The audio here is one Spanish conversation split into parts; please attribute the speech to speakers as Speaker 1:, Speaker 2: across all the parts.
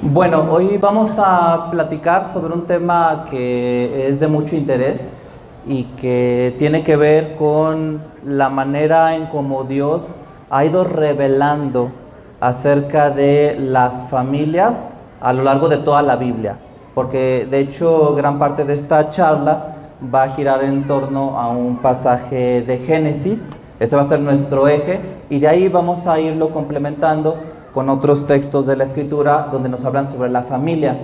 Speaker 1: Bueno, hoy vamos a platicar sobre un tema que es de mucho interés y que tiene que ver con la manera en cómo Dios ha ido revelando acerca de las familias a lo largo de toda la Biblia. Porque de hecho gran parte de esta charla va a girar en torno a un pasaje de Génesis. Ese va a ser nuestro eje y de ahí vamos a irlo complementando con otros textos de la Escritura donde nos hablan sobre la familia.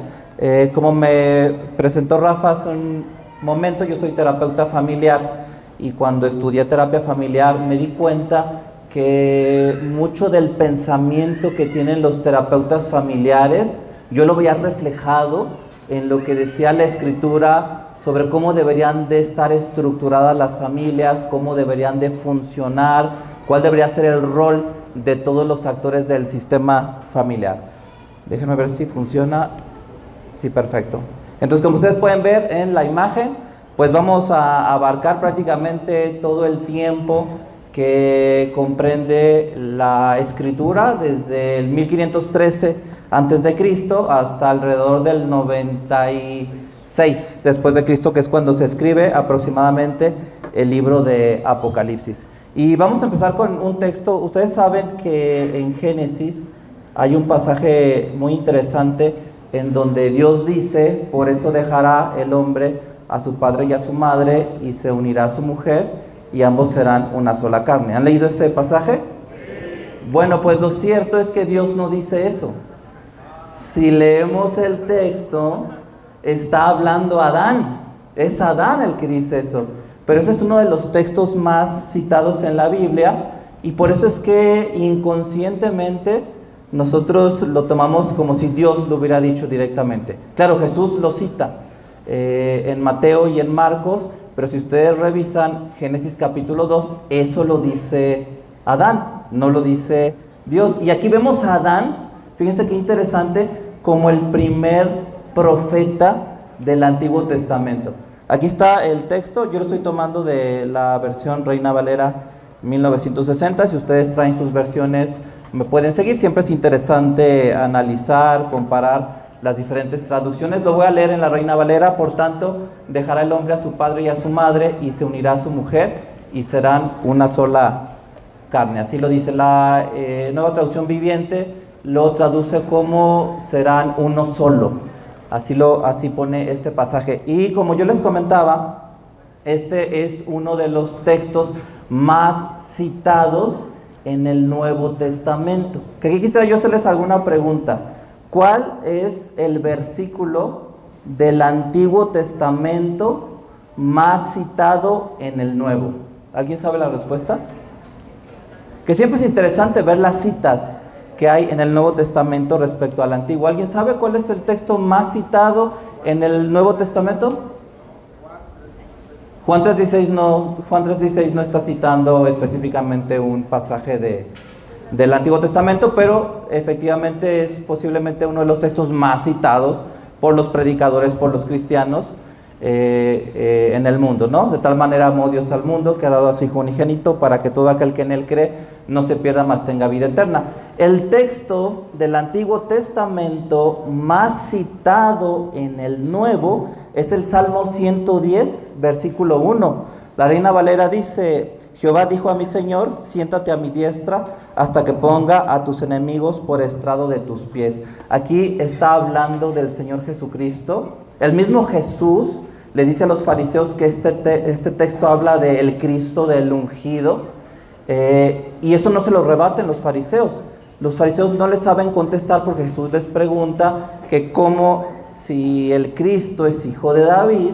Speaker 1: Como me presentó Rafa hace un momento, yo soy terapeuta familiar y cuando estudié terapia familiar me di cuenta que mucho del pensamiento que tienen los terapeutas familiares yo lo veía reflejado en lo que decía la Escritura sobre cómo deberían de estar estructuradas las familias, cómo deberían de funcionar, cuál debería ser el rol de todos los actores del sistema familiar. Déjenme ver si funciona. Sí, perfecto. Entonces, como ustedes pueden ver en la imagen, pues vamos a abarcar prácticamente todo el tiempo que comprende la Escritura, desde el 1513 a.C. hasta alrededor del 96 después de Cristo, que es cuando se escribe aproximadamente el libro de Apocalipsis. Y vamos a empezar con un texto. Ustedes saben que en Génesis hay un pasaje muy interesante en donde Dios dice: por eso dejará el hombre a su padre y a su madre y se unirá a su mujer y ambos serán una sola carne. ¿Han leído ese pasaje? Sí. Bueno, pues lo cierto es que Dios no dice eso. Si leemos el texto, está hablando Adán. Es Adán el que dice eso. Pero ese es uno de los textos más citados en la Biblia y por eso es que inconscientemente nosotros lo tomamos como si Dios lo hubiera dicho directamente. Claro, Jesús lo cita en Mateo y en Marcos, pero si ustedes revisan Génesis capítulo 2, eso lo dice Adán, no lo dice Dios. Y aquí vemos a Adán, fíjense qué interesante, como el primer profeta del Antiguo Testamento. Aquí está el texto, yo lo estoy tomando de la versión Reina Valera 1960, si ustedes traen sus versiones me pueden seguir, siempre es interesante analizar, comparar las diferentes traducciones. Lo voy a leer en la Reina Valera: por tanto, dejará el hombre a su padre y a su madre y se unirá a su mujer y serán una sola carne. Así lo dice la Nueva Traducción Viviente, lo traduce como serán uno solo. Así pone este pasaje. Y como yo les comentaba, este es uno de los textos más citados en el Nuevo Testamento. Que aquí quisiera yo hacerles alguna pregunta. ¿Cuál es el versículo del Antiguo Testamento más citado en el Nuevo? ¿Alguien sabe la respuesta? Que siempre es interesante ver las citas que hay en el Nuevo Testamento respecto al Antiguo. ¿Alguien sabe cuál es el texto más citado en el Nuevo Testamento? Juan 3:16 no está citando específicamente un pasaje del Antiguo Testamento, pero efectivamente es posiblemente uno de los textos más citados por los predicadores, por los cristianos en el mundo, ¿no? De tal manera amó Dios al mundo que ha dado a su Hijo unigénito para que todo aquel que en él cree no se pierda, mas tenga vida eterna. El texto del Antiguo Testamento más citado en el Nuevo es el Salmo 110, versículo 1. La Reina Valera dice: Jehová dijo a mi Señor, siéntate a mi diestra hasta que ponga a tus enemigos por estrado de tus pies. Aquí está hablando del Señor Jesucristo. El mismo Jesús le dice a los fariseos que este texto habla del Cristo, del ungido. Y eso no se lo rebaten los fariseos. Los fariseos no les saben contestar porque Jesús les pregunta que cómo, si el Cristo es hijo de David,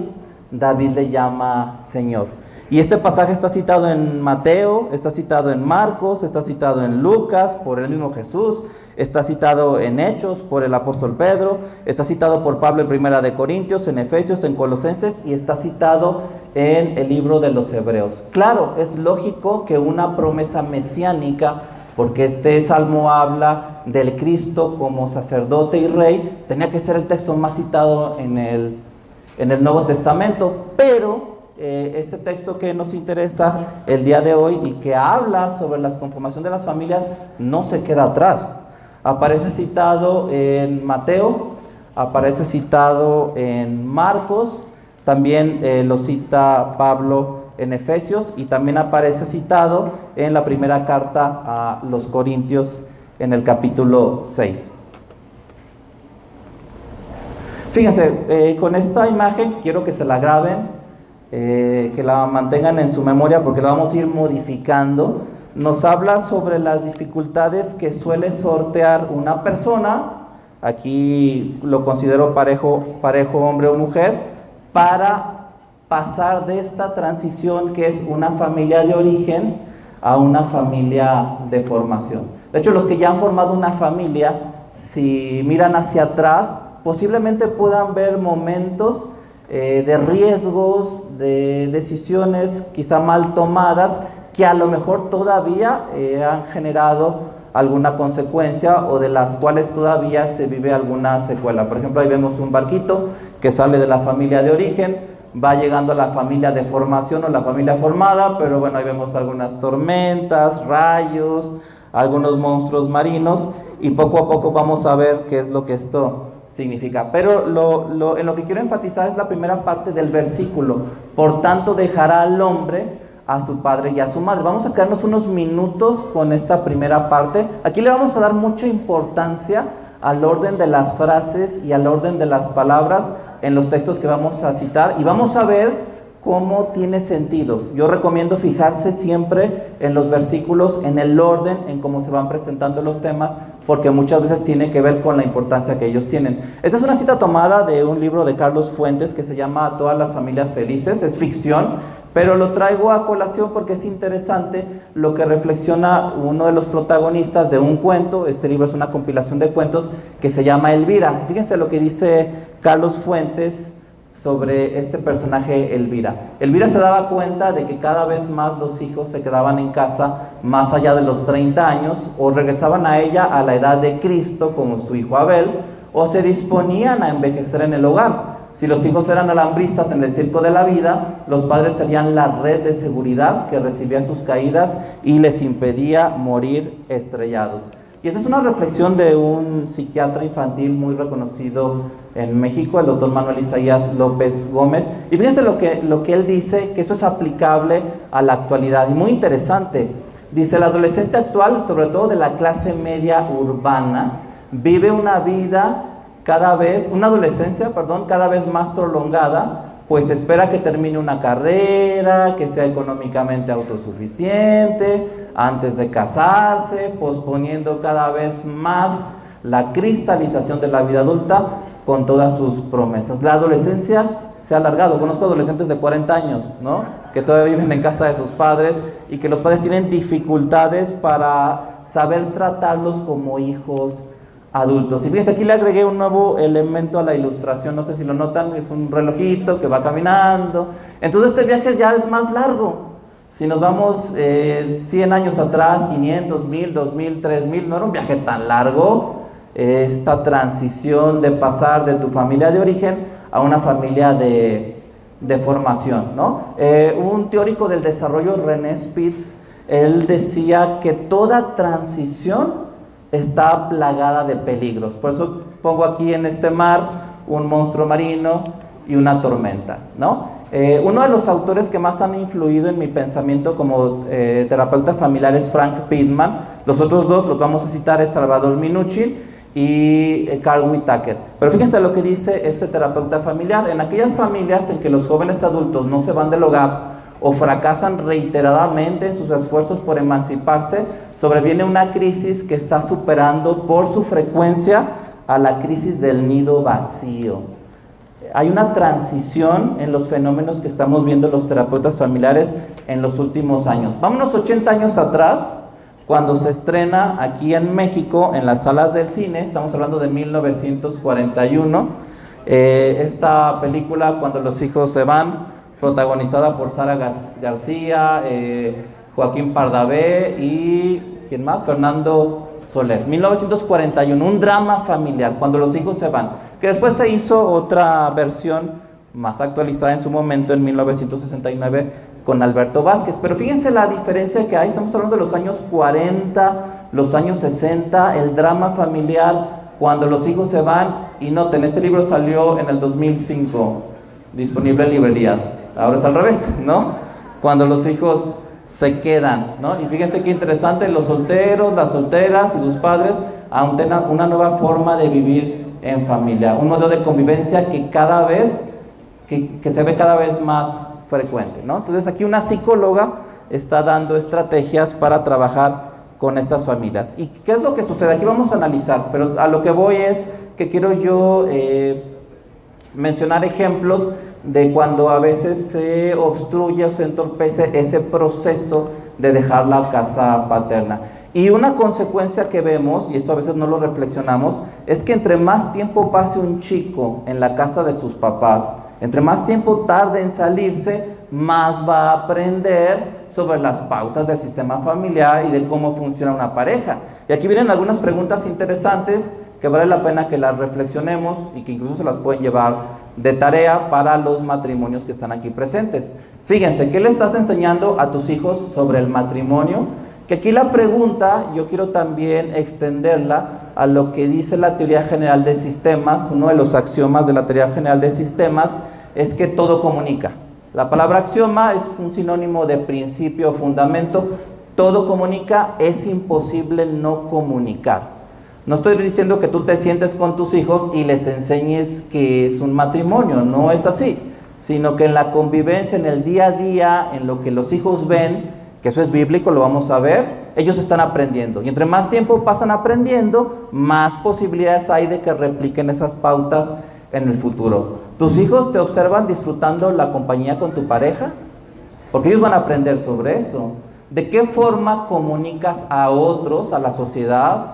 Speaker 1: David le llama Señor. Y este pasaje está citado en Mateo, está citado en Marcos, está citado en Lucas por el mismo Jesús, está citado en Hechos por el apóstol Pedro, está citado por Pablo en Primera de Corintios, en Efesios, en Colosenses y está citado en el libro de los Hebreos. Claro, es lógico que una promesa mesiánica, porque este salmo habla del Cristo como sacerdote y rey, tenía que ser el texto más citado en el Nuevo Testamento, pero este texto que nos interesa el día de hoy y que habla sobre la conformación de las familias no se queda atrás. Aparece citado en Mateo, aparece citado en Marcos, también lo cita Pablo en Efesios y también aparece citado en la primera carta a los Corintios en el capítulo 6. Fíjense, con esta imagen quiero que se la graben, que la mantengan en su memoria porque la vamos a ir modificando. Nos habla sobre las dificultades que suele sortear una persona, aquí lo considero parejo hombre o mujer, para pasar de esta transición que es una familia de origen a una familia de formación. De hecho, los que ya han formado una familia, si miran hacia atrás, posiblemente puedan ver momentos de riesgos, de decisiones quizá mal tomadas, que a lo mejor todavía han generado alguna consecuencia o de las cuales todavía se vive alguna secuela. Por ejemplo, ahí vemos un barquito que sale de la familia de origen, va llegando a la familia de formación o la familia formada, pero bueno, ahí vemos algunas tormentas, rayos, algunos monstruos marinos y poco a poco vamos a ver qué es lo que esto significa. Pero en lo que quiero enfatizar es la primera parte del versículo. Por tanto, dejará al hombre a su padre y a su madre. Vamos a quedarnos unos minutos con esta primera parte. Aquí le vamos a dar mucha importancia al orden de las frases y al orden de las palabras en los textos que vamos a citar y vamos a ver cómo tiene sentido. Yo recomiendo fijarse siempre en los versículos, en el orden, en cómo se van presentando los temas, porque muchas veces tiene que ver con la importancia que ellos tienen. Esta es una cita tomada de un libro de Carlos Fuentes que se llama Todas las familias felices, es ficción, pero lo traigo a colación porque es interesante lo que reflexiona uno de los protagonistas de un cuento. Este libro es una compilación de cuentos que se llama Elvira. Fíjense lo que dice Carlos Fuentes sobre este personaje Elvira. Elvira se daba cuenta de que cada vez más los hijos se quedaban en casa más allá de los 30 años o regresaban a ella a la edad de Cristo como su hijo Abel o se disponían a envejecer en el hogar. Si los hijos eran alambristas en el circo de la vida, los padres serían la red de seguridad que recibía sus caídas y les impedía morir estrellados. Y esa es una reflexión de un psiquiatra infantil muy reconocido en México, el doctor Manuel Isaías López Gómez. Y fíjense lo que él dice, que eso es aplicable a la actualidad. Y muy interesante. Dice, el adolescente actual, sobre todo de la clase media urbana, vive una adolescencia cada vez más prolongada, pues espera que termine una carrera, que sea económicamente autosuficiente, antes de casarse, posponiendo cada vez más la cristalización de la vida adulta con todas sus promesas. La adolescencia se ha alargado. Conozco adolescentes de 40 años, ¿no?, que todavía viven en casa de sus padres y que los padres tienen dificultades para saber tratarlos como hijos adultos. Y fíjense, aquí le agregué un nuevo elemento a la ilustración, no sé si lo notan, es un relojito que va caminando. Entonces este viaje ya es más largo. Si nos vamos 100 años atrás, 500, 1000, 2000, 3000, no era un viaje tan largo. Esta transición de pasar de tu familia de origen a una familia de formación, ¿no? Un teórico del desarrollo, René Spitz, él decía que toda transición está plagada de peligros. Por eso pongo aquí en este mar un monstruo marino y una tormenta, ¿no? Uno de los autores que más han influido en mi pensamiento como terapeuta familiar es Frank Pittman. Los otros dos los vamos a citar, es Salvador Minuchin y Carl Whitaker. Pero fíjense lo que dice este terapeuta familiar. En aquellas familias en que los jóvenes adultos no se van del hogar o fracasan reiteradamente en sus esfuerzos por emanciparse, sobreviene una crisis que está superando por su frecuencia a la crisis del nido vacío. Hay una transición en los fenómenos que estamos viendo los terapeutas familiares en los últimos años. Vámonos 80 años atrás, cuando se estrena aquí en México, en las salas del cine, estamos hablando de 1941, esta película, Cuando los hijos se van, protagonizada por Sara García, Joaquín Pardavé y, ¿quién más?, Fernando Soler. 1941, un drama familiar, Cuando los hijos se van, que después se hizo otra versión más actualizada en su momento en 1969 con Alberto Vázquez. Pero fíjense la diferencia que hay, estamos hablando de los años 40, los años 60, el drama familiar, cuando los hijos se van. Y noten, este libro salió en el 2005, disponible en librerías. Ahora es al revés, ¿no? Cuando los hijos se quedan, ¿no? Y fíjense qué interesante, los solteros, las solteras y sus padres aún tengan una nueva forma de vivir en familia, un modelo de convivencia que cada vez, que se ve cada vez más frecuente, ¿no? Entonces aquí una psicóloga está dando estrategias para trabajar con estas familias. ¿Y qué es lo que sucede? Aquí vamos a analizar, pero a lo que voy es que quiero yo mencionar ejemplos de cuando a veces se obstruye o se entorpece ese proceso de dejar la casa paterna. Y una consecuencia que vemos, y esto a veces no lo reflexionamos, es que entre más tiempo pase un chico en la casa de sus papás, entre más tiempo tarde en salirse, más va a aprender sobre las pautas del sistema familiar y de cómo funciona una pareja. Y aquí vienen algunas preguntas interesantes que vale la pena que las reflexionemos y que incluso se las pueden llevar de tarea para los matrimonios que están aquí presentes. Fíjense, ¿qué le estás enseñando a tus hijos sobre el matrimonio? Que aquí la pregunta, yo quiero también extenderla a lo que dice la teoría general de sistemas. Uno de los axiomas de la teoría general de sistemas es que todo comunica. La palabra axioma es un sinónimo de principio o fundamento. Todo comunica, es imposible no comunicar. No estoy diciendo que tú te sientes con tus hijos y les enseñes que es un matrimonio, no es así, sino que en la convivencia, en el día a día, en lo que los hijos ven, que eso es bíblico, lo vamos a ver, ellos están aprendiendo. Y entre más tiempo pasan aprendiendo, más posibilidades hay de que repliquen esas pautas en el futuro. ¿Tus hijos te observan disfrutando la compañía con tu pareja? Porque ellos van a aprender sobre eso. ¿De qué forma comunicas a otros, a la sociedad,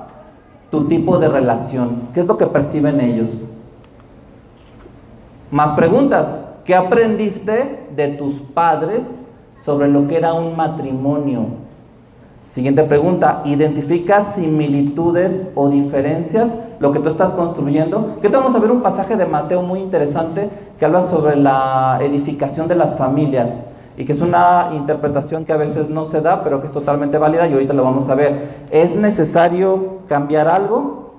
Speaker 1: tu tipo de relación? ¿Qué es lo que perciben ellos? Más preguntas. ¿Qué aprendiste de tus padres sobre lo que era un matrimonio? Siguiente pregunta. ¿Identificas similitudes o diferencias lo que tú estás construyendo? Que vamos a ver un pasaje de Mateo muy interesante que habla sobre la edificación de las familias y que es una interpretación que a veces no se da, pero que es totalmente válida y ahorita lo vamos a ver. ¿Es necesario cambiar algo?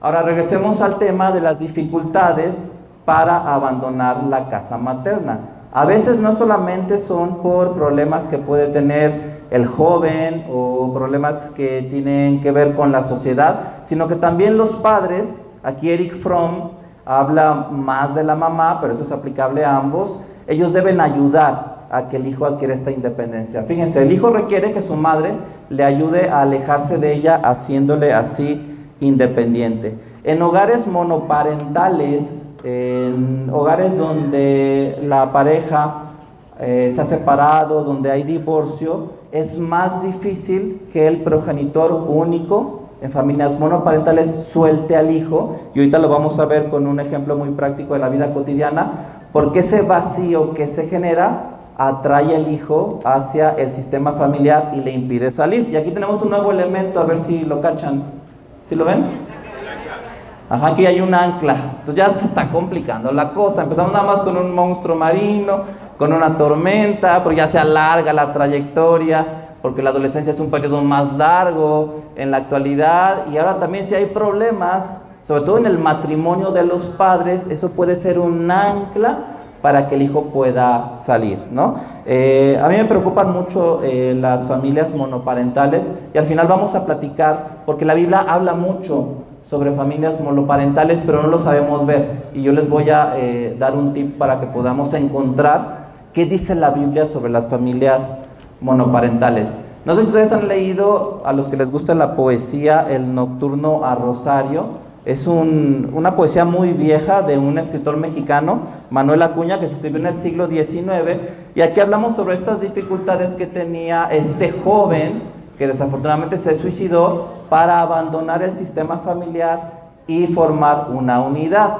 Speaker 1: Ahora regresemos al tema de las dificultades para abandonar la casa materna. A veces no solamente son por problemas que puede tener el joven o problemas que tienen que ver con la sociedad, sino que también los padres, aquí Eric Fromm habla más de la mamá, pero eso es aplicable a ambos, ellos deben ayudar a que el hijo adquiera esta independencia. Fíjense, el hijo requiere que su madre le ayude a alejarse de ella, haciéndole así independiente. En hogares monoparentales, en hogares donde la pareja se ha separado, donde hay divorcio, es más difícil que el progenitor único en familias monoparentales suelte al hijo, y ahorita lo vamos a ver con un ejemplo muy práctico de la vida cotidiana, porque ese vacío que se genera atrae al hijo hacia el sistema familiar y le impide salir. Y aquí tenemos un nuevo elemento, a ver si lo cachan. ¿Sí lo ven? Ajá, aquí hay un ancla. Entonces ya se está complicando la cosa. Empezamos nada más con un monstruo marino, con una tormenta, pero ya se alarga la trayectoria, porque la adolescencia es un periodo más largo en la actualidad. Y ahora también si hay problemas, sobre todo en el matrimonio de los padres, eso puede ser un ancla para que el hijo pueda salir, ¿no? A mí me preocupan mucho las familias monoparentales, y al final vamos a platicar, porque la Biblia habla mucho sobre familias monoparentales, pero no lo sabemos ver, y yo les voy a dar un tip para que podamos encontrar qué dice la Biblia sobre las familias monoparentales. No sé si ustedes han leído, a los que les gusta la poesía, El Nocturno a Rosario. Es una poesía muy vieja de un escritor mexicano, Manuel Acuña, que se escribió en el siglo XIX, y aquí hablamos sobre estas dificultades que tenía este joven, que desafortunadamente se suicidó, para abandonar el sistema familiar y formar una unidad.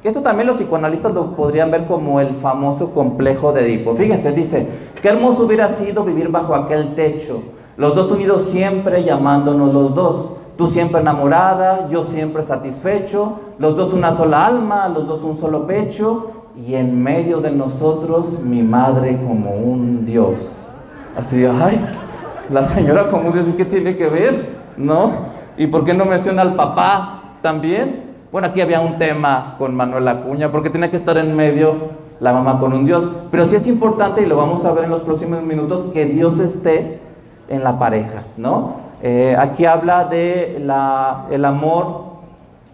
Speaker 1: Que esto también los psicoanalistas lo podrían ver como el famoso complejo de Edipo. Fíjense, dice, qué hermoso hubiera sido vivir bajo aquel techo, los dos unidos siempre llamándonos los dos. Tú siempre enamorada, yo siempre satisfecho, los dos una sola alma, los dos un solo pecho, y en medio de nosotros mi madre como un Dios. Así de, ay, La señora común dice, ¿qué tiene que ver? ¿No? ¿Y por qué no menciona al papá también? Bueno, aquí había un tema con Manuel Acuña, porque tenía que estar en medio la mamá con un Dios. Pero sí es importante, y lo vamos a ver en los próximos minutos, que Dios esté en la pareja, ¿no? Aquí habla de el amor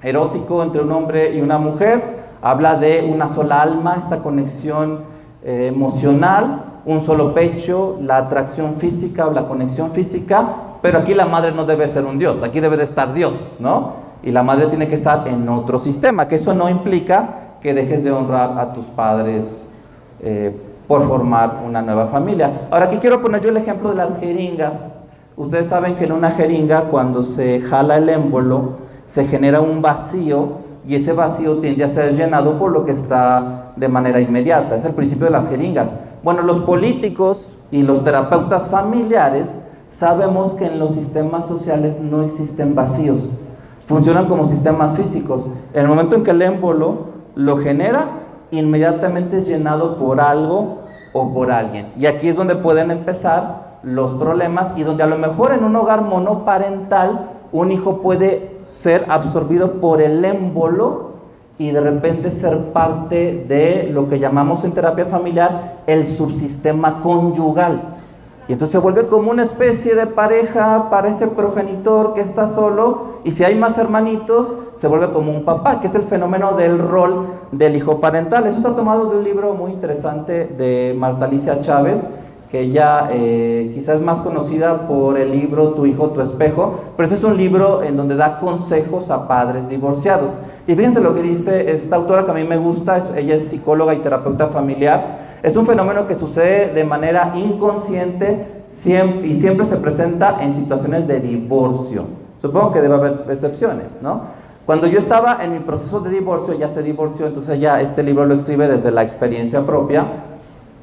Speaker 1: erótico entre un hombre y una mujer, habla de una sola alma, esta conexión emocional, un solo pecho, la atracción física o la conexión física, pero aquí la madre no debe ser un Dios, aquí debe de estar Dios, ¿no? Y la madre tiene que estar en otro sistema, que eso no implica que dejes de honrar a tus padres por formar una nueva familia. Ahora aquí quiero poner yo el ejemplo de las jeringas. Ustedes saben que en una jeringa, cuando se jala el émbolo, se genera un vacío, y ese vacío tiende a ser llenado por lo que está de manera inmediata. Es el principio de las jeringas. Bueno, los políticos y los terapeutas familiares sabemos que en los sistemas sociales no existen vacíos, funcionan como sistemas físicos. En el momento en que el émbolo lo genera, inmediatamente es llenado por algo o por alguien. Y aquí es donde pueden empezar los problemas, y donde a lo mejor en un hogar monoparental un hijo puede ser absorbido por el émbolo y de repente ser parte de lo que llamamos en terapia familiar el subsistema conyugal. Y entonces se vuelve como una especie de pareja para ese progenitor que está solo, y si hay más hermanitos, se vuelve como un papá, que es el fenómeno del rol del hijo parental. Eso está tomado de un libro muy interesante de Marta Alicia Chávez, que ella quizás es más conocida por el libro Tu hijo, tu espejo, pero ese es un libro en donde da consejos a padres divorciados. Y fíjense lo que dice esta autora, que a mí me gusta, ella es psicóloga y terapeuta familiar. Es un fenómeno que sucede de manera inconsciente y siempre se presenta en situaciones de divorcio. Supongo que debe haber excepciones, ¿no? Cuando yo estaba en mi proceso de divorcio, ya se divorció, entonces ya este libro lo escribe desde la experiencia propia.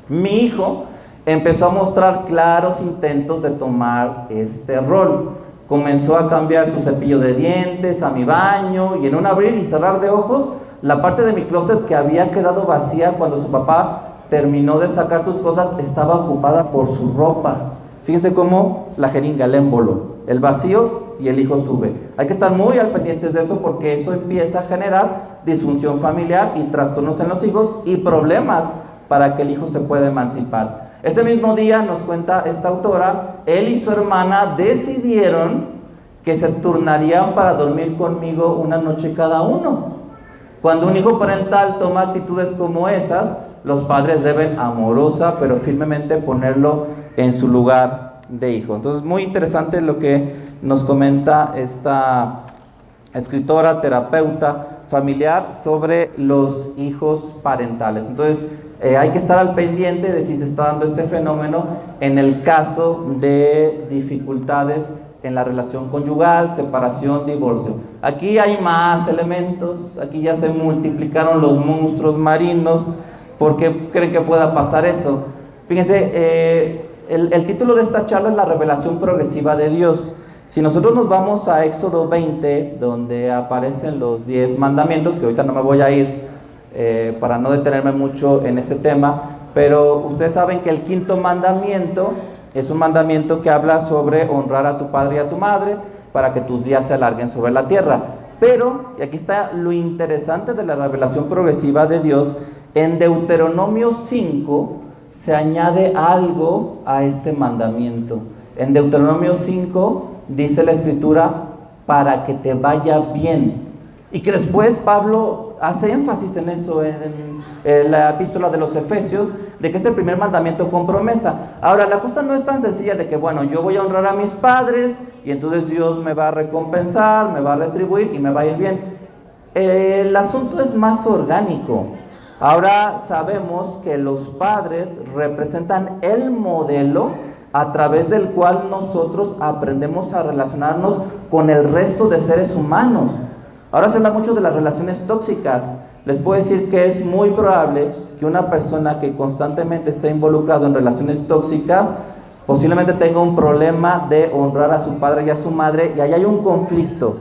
Speaker 1: Mi hijo empezó a mostrar claros intentos de tomar este rol. Comenzó a cambiar su cepillo de dientes, a mi baño, y en un abrir y cerrar de ojos, la parte de mi closet que había quedado vacía cuando su papá terminó de sacar sus cosas estaba ocupada por su ropa. Fíjense cómo la jeringa, el émbolo, el vacío y el hijo sube. Hay que estar muy al pendientes de eso, porque eso empieza a generar disfunción familiar y trastornos en los hijos y problemas para que el hijo se pueda emancipar. Ese mismo día, nos cuenta esta autora, él y su hermana decidieron que se turnarían para dormir conmigo una noche cada uno. Cuando un hijo parental toma actitudes como esas, los padres deben amorosa pero firmemente ponerlo en su lugar de hijo. Entonces, muy interesante lo que nos comenta esta escritora, terapeuta familiar, sobre los hijos parentales. Entonces, hay que estar al pendiente de si se está dando este fenómeno en el caso de dificultades en la relación conyugal, separación, divorcio. Aquí hay más elementos, aquí ya se multiplicaron los monstruos marinos. ¿Por qué creen que pueda pasar eso? Fíjense, el título de esta charla es la revelación progresiva de Dios. Si nosotros nos vamos a Éxodo 20, donde aparecen los 10 mandamientos, que ahorita no me voy a ir para no detenerme mucho en ese tema, pero ustedes saben que el quinto mandamiento es un mandamiento que habla sobre honrar a tu padre y a tu madre para que tus días se alarguen sobre la tierra. Pero, y aquí está lo interesante de la revelación progresiva de Dios, en Deuteronomio 5 se añade algo a este mandamiento. En Deuteronomio 5 dice la Escritura, para que te vaya bien. Y que después Pablo hace énfasis en eso, en la epístola de los Efesios, de que es el primer mandamiento con promesa. Ahora, la cosa no es tan sencilla de que, bueno, yo voy a honrar a mis padres y entonces Dios me va a recompensar, me va a retribuir y me va a ir bien. El asunto es más orgánico. Ahora sabemos que los padres representan el modelo a través del cual nosotros aprendemos a relacionarnos con el resto de seres humanos. Ahora se habla mucho de las relaciones tóxicas. Les puedo decir que es muy probable que una persona que constantemente esté involucrado en relaciones tóxicas posiblemente tenga un problema de honrar a su padre y a su madre, y ahí hay un conflicto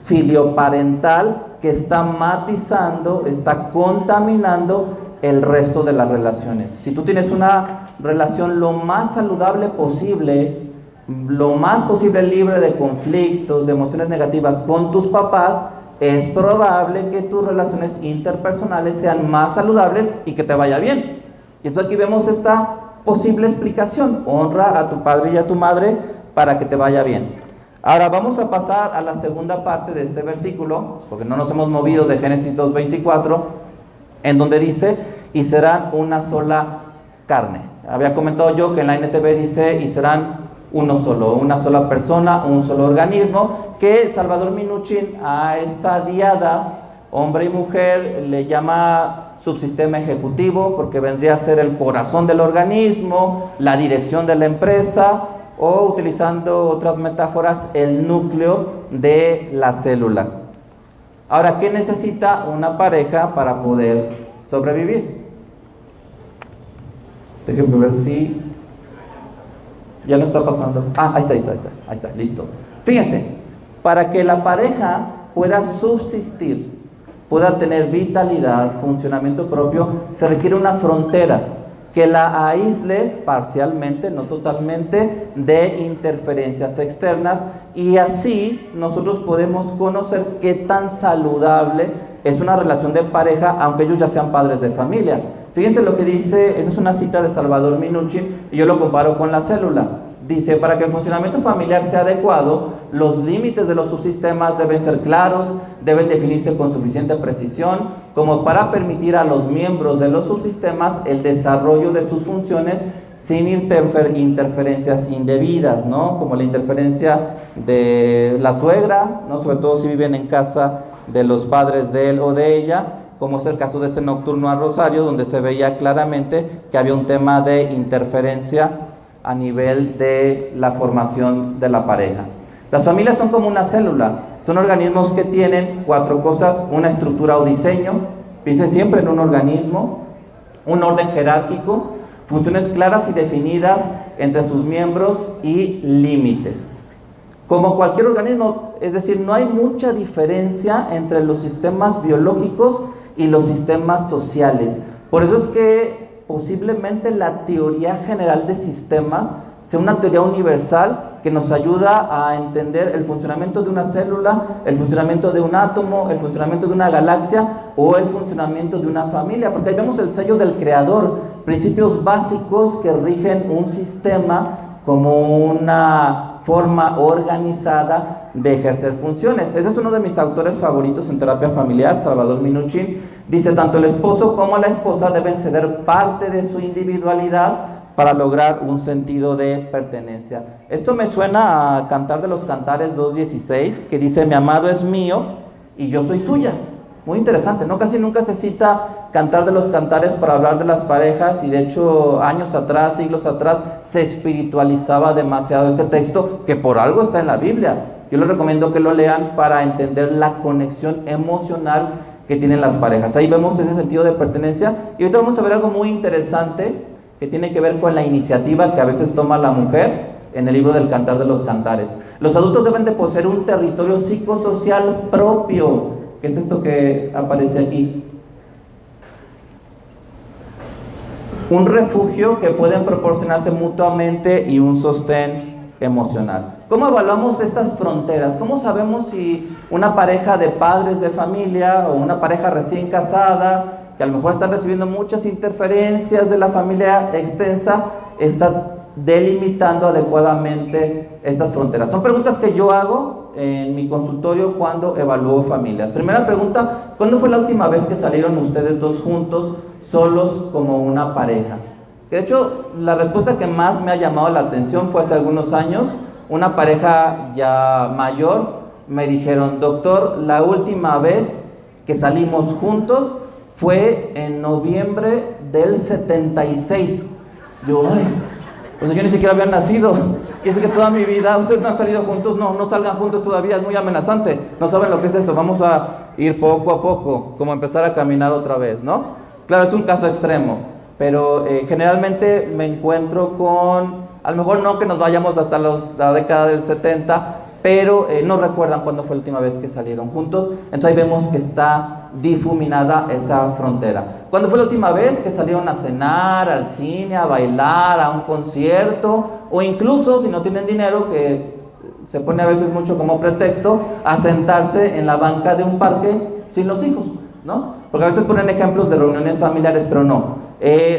Speaker 1: filioparental que está matizando, está contaminando el resto de las relaciones. Si tú tienes una relación lo más saludable posible, lo más posible libre de conflictos, de emociones negativas con tus papás, es probable que tus relaciones interpersonales sean más saludables y que te vaya bien. Y entonces aquí vemos esta posible explicación: honra a tu padre y a tu madre para que te vaya bien. Ahora vamos a pasar a la segunda parte de este versículo, porque no nos hemos movido de Génesis 2:24, en donde dice, y serán una sola carne. Había comentado yo que en la NTV dice, y serán uno solo, una sola persona, un solo organismo, que Salvador Minuchin a esta diada, hombre y mujer, le llama subsistema ejecutivo, porque vendría a ser el corazón del organismo, la dirección de la empresa, o utilizando otras metáforas, el núcleo de la célula. Ahora, ¿qué necesita una pareja para poder sobrevivir? Déjenme ver si ya no está pasando. Ahí está, listo. Fíjense, para que la pareja pueda subsistir, pueda tener vitalidad, funcionamiento propio, se requiere una frontera que la aísle parcialmente, no totalmente, de interferencias externas, y así nosotros podemos conocer qué tan saludable es una relación de pareja, aunque ellos ya sean padres de familia. Fíjense lo que dice, esa es una cita de Salvador Minuchin, y yo lo comparo con la célula. Dice, para que el funcionamiento familiar sea adecuado, los límites de los subsistemas deben ser claros, deben definirse con suficiente precisión, como para permitir a los miembros de los subsistemas el desarrollo de sus funciones sin interferencias indebidas, ¿no? Como la interferencia de la suegra, ¿no? Sobre todo si viven en casa de los padres de él o de ella, como es el caso de este Nocturno a Rosario, donde se veía claramente que había un tema de interferencia a nivel de la formación de la pareja. Las familias son como una célula, son organismos que tienen 4 cosas: una estructura o diseño, piensen siempre en un organismo, un orden jerárquico, funciones claras y definidas entre sus miembros y límites. Como cualquier organismo, es decir, no hay mucha diferencia entre los sistemas biológicos y los sistemas sociales. Por eso es que posiblemente la teoría general de sistemas sea una teoría universal que nos ayuda a entender el funcionamiento de una célula, el funcionamiento de un átomo, el funcionamiento de una galaxia o el funcionamiento de una familia, porque ahí vemos el sello del creador, principios básicos que rigen un sistema como una forma organizada de ejercer funciones. Ese es uno de mis autores favoritos en terapia familiar, Salvador Minuchin. Dice, tanto el esposo como la esposa deben ceder parte de su individualidad para lograr un sentido de pertenencia. Esto me suena a Cantar de los Cantares 2.16, que dice, mi amado es mío y yo soy suya. Muy interesante, ¿no? Casi nunca se cita Cantar de los Cantares para hablar de las parejas, y de hecho años atrás, siglos atrás, se espiritualizaba demasiado este texto, que por algo está en la Biblia. Yo les recomiendo que lo lean para entender la conexión emocional que tienen las parejas. Ahí vemos ese sentido de pertenencia, y ahorita vamos a ver algo muy interesante que tiene que ver con la iniciativa que a veces toma la mujer en el libro del Cantar de los Cantares. Los adultos deben de poseer un territorio psicosocial propio. ¿Qué es esto que aparece aquí? Un refugio que pueden proporcionarse mutuamente y un sostén emocional. ¿Cómo evaluamos estas fronteras? ¿Cómo sabemos si una pareja de padres de familia o una pareja recién casada, que a lo mejor están recibiendo muchas interferencias de la familia extensa, está delimitando adecuadamente estas fronteras? Son preguntas que yo hago en mi consultorio cuando evalúo familias. Primera pregunta, ¿cuándo fue la última vez que salieron ustedes dos juntos, solos como una pareja? De hecho, la respuesta que más me ha llamado la atención fue hace algunos años. Una pareja ya mayor me dijeron, doctor, la última vez que salimos juntos fue en noviembre del 76. Yo, pues yo ni siquiera había nacido. Quiere decir que toda mi vida, ustedes no han salido juntos, no salgan juntos todavía, es muy amenazante. No saben lo que es eso, vamos a ir poco a poco, como empezar a caminar otra vez, ¿no? Claro, es un caso extremo, pero generalmente me encuentro con, a lo mejor no que nos vayamos hasta la década del 70, pero no recuerdan cuándo fue la última vez que salieron juntos. Entonces ahí vemos que está difuminada esa frontera. ¿Cuándo fue la última vez que salieron a cenar, al cine, a bailar, a un concierto? O incluso, si no tienen dinero, que se pone a veces mucho como pretexto, a sentarse en la banca de un parque sin los hijos, ¿no? Porque a veces ponen ejemplos de reuniones familiares, pero no.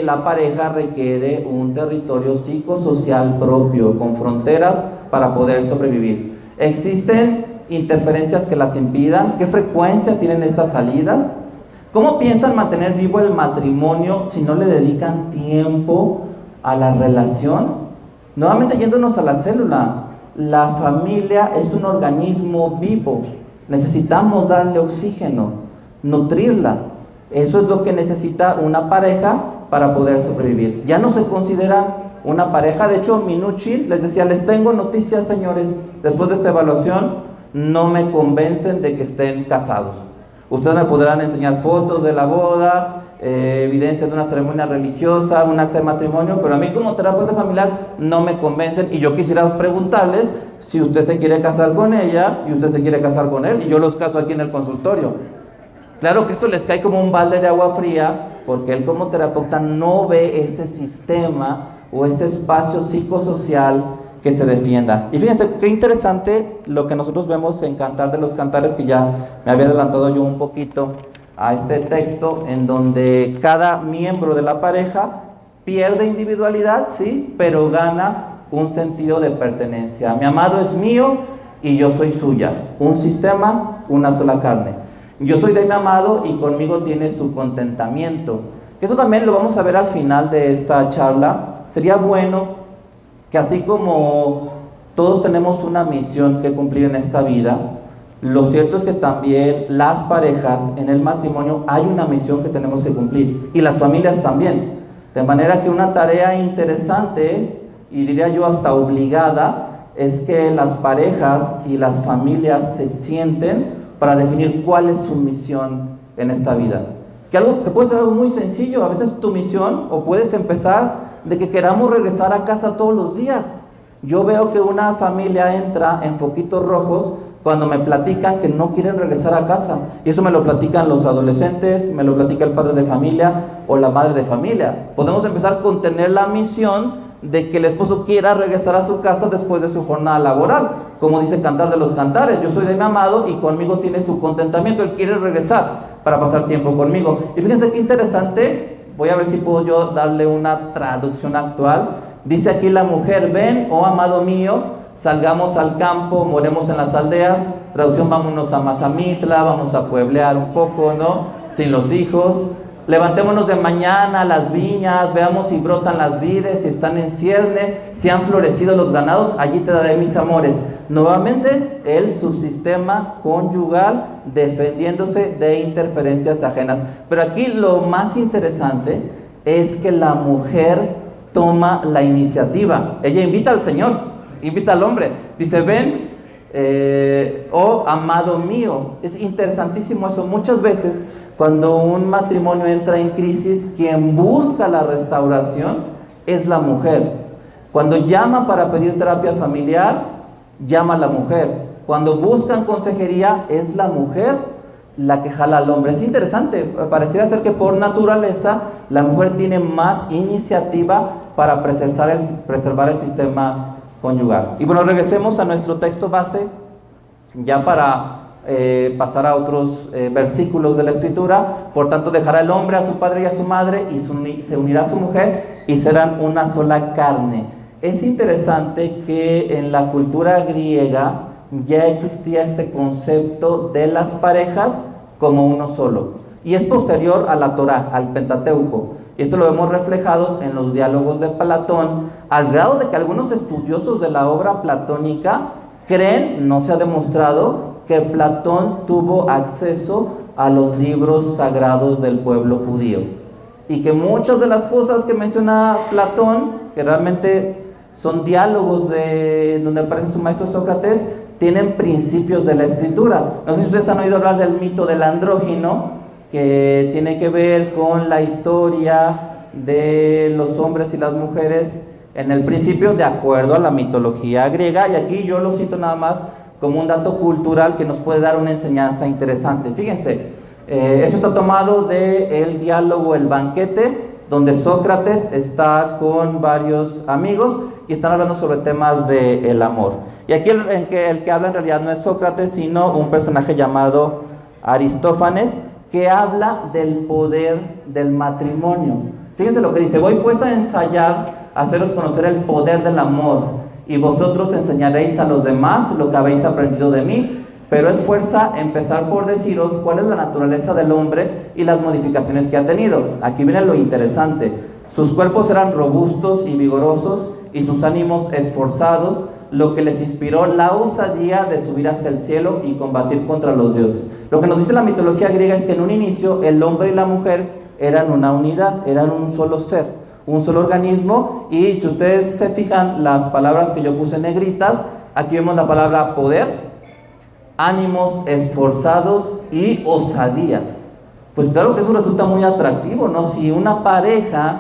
Speaker 1: La pareja requiere un territorio psicosocial propio, con fronteras para poder sobrevivir. ¿Existen interferencias que las impidan? ¿Qué frecuencia tienen estas salidas? ¿Cómo piensan mantener vivo el matrimonio si no le dedican tiempo a la relación? Nuevamente yéndonos a la célula, la familia es un organismo vivo. Necesitamos darle oxígeno, nutrirla. Eso es lo que necesita una pareja para poder sobrevivir. Ya no se consideran una pareja. De hecho, Minucci les decía, les tengo noticias, señores, después de esta evaluación, no me convencen de que estén casados. Ustedes me podrán enseñar fotos de la boda, evidencia de una ceremonia religiosa, un acta de matrimonio, pero a mí como terapeuta familiar no me convencen, y yo quisiera preguntarles si usted se quiere casar con ella y usted se quiere casar con él, y yo los caso aquí en el consultorio. Claro que esto les cae como un balde de agua fría, porque él como terapeuta no ve ese sistema o ese espacio psicosocial que se defienda. Y fíjense qué interesante lo que nosotros vemos en Cantar de los Cantares, que ya me había adelantado yo un poquito a este texto, en donde cada miembro de la pareja pierde individualidad, sí, pero gana un sentido de pertenencia. Mi amado es mío y yo soy suya. Un sistema, una sola carne. Yo soy de mi amado y conmigo tiene su contentamiento. Eso también lo vamos a ver al final de esta charla. Sería bueno que así como todos tenemos una misión que cumplir en esta vida, lo cierto es que también las parejas en el matrimonio hay una misión que tenemos que cumplir, y las familias también. De manera que una tarea interesante, y diría yo hasta obligada, es que las parejas y las familias se sienten para definir cuál es su misión en esta vida. Que puede ser algo muy sencillo. A veces tu misión, o puedes empezar de que queramos regresar a casa todos los días. Yo veo que una familia entra en foquitos rojos cuando me platican que no quieren regresar a casa. Y eso me lo platican los adolescentes, me lo platica el padre de familia o la madre de familia. Podemos empezar con tener la misión de que el esposo quiera regresar a su casa después de su jornada laboral. Como dice Cantar de los Cantares, yo soy de mi amado y conmigo tiene su contentamiento. Él quiere regresar para pasar tiempo conmigo. Y fíjense qué interesante. Voy a ver si puedo yo darle una traducción actual. Dice aquí la mujer: ven, oh amado mío, salgamos al campo, moremos en las aldeas. Traducción: vámonos a Mazamitla, vamos a pueblear un poco, ¿no? Sin los hijos. Levantémonos de mañana a las viñas, veamos si brotan las vides, si están en cierne, si han florecido los granados, allí te daré mis amores. Nuevamente, el subsistema conyugal defendiéndose de interferencias ajenas. Pero aquí lo más interesante es que la mujer toma la iniciativa. Ella invita al Señor, invita al hombre. Dice: ven, oh amado mío. Es interesantísimo eso. Muchas veces, cuando un matrimonio entra en crisis, quien busca la restauración es la mujer. Cuando llaman para pedir terapia familiar, llama a la mujer. Cuando buscan consejería, es la mujer la que jala al hombre. Es interesante, pareciera ser que por naturaleza la mujer tiene más iniciativa para preservar el sistema conyugal. Y bueno, regresemos a nuestro texto base, ya para pasar a otros versículos de la Escritura. Por tanto, dejará el hombre a su padre y a su madre, y se unirá a su mujer, y serán una sola carne. Es interesante que en la cultura griega ya existía este concepto de las parejas como uno solo, y es posterior a la Torá, al Pentateuco. Y esto lo vemos reflejados en los diálogos de Platón, al grado de que algunos estudiosos de la obra platónica creen, no se ha demostrado, que Platón tuvo acceso a los libros sagrados del pueblo judío, y que muchas de las cosas que menciona Platón, que realmente son diálogos donde aparece su maestro Sócrates, tienen principios de la Escritura. No sé si ustedes han oído hablar del mito del andrógino, que tiene que ver con la historia de los hombres y las mujeres en el principio, de acuerdo a la mitología griega. Y aquí yo lo cito nada más como un dato cultural que nos puede dar una enseñanza interesante. Fíjense, Eso está tomado del diálogo El banquete, donde Sócrates está con varios amigos y están hablando sobre temas del amor. Y aquí el que habla en realidad no es Sócrates, sino un personaje llamado Aristófanes, que habla del poder del matrimonio. Fíjense lo que dice: voy pues a ensayar, a haceros conocer el poder del amor, y vosotros enseñaréis a los demás lo que habéis aprendido de mí. Pero es fuerza empezar por deciros cuál es la naturaleza del hombre y las modificaciones que ha tenido. Aquí viene lo interesante: sus cuerpos eran robustos y vigorosos, y sus ánimos esforzados, lo que les inspiró la osadía de subir hasta el cielo y combatir contra los dioses. Lo que nos dice la mitología griega es que en un inicio el hombre y la mujer eran una unidad, eran un solo ser, un solo organismo. Y si ustedes se fijan, las palabras que yo puse en negritas, aquí vemos la palabra poder, ánimos esforzados y osadía. Pues claro que eso resulta muy atractivo, ¿no? Si una pareja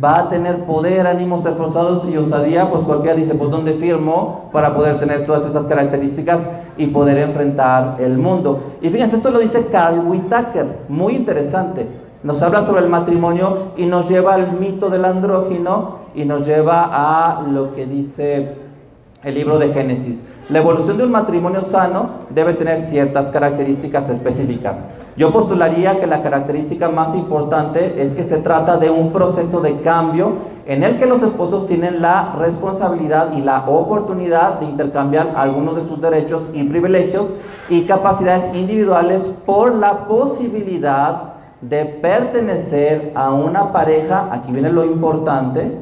Speaker 1: va a tener poder, ánimos esforzados y osadía, pues cualquiera dice: pues ¿dónde firmo para poder tener todas estas características y poder enfrentar el mundo? Y fíjense, esto lo dice Carl Whitaker, muy interesante. Nos habla sobre el matrimonio y nos lleva al mito del andrógino y nos lleva a lo que dice el libro de Génesis. La evolución de un matrimonio sano debe tener ciertas características específicas. Yo postularía que la característica más importante es que se trata de un proceso de cambio en el que los esposos tienen la responsabilidad y la oportunidad de intercambiar algunos de sus derechos y privilegios y capacidades individuales por la posibilidad de pertenecer a una pareja, aquí viene lo importante,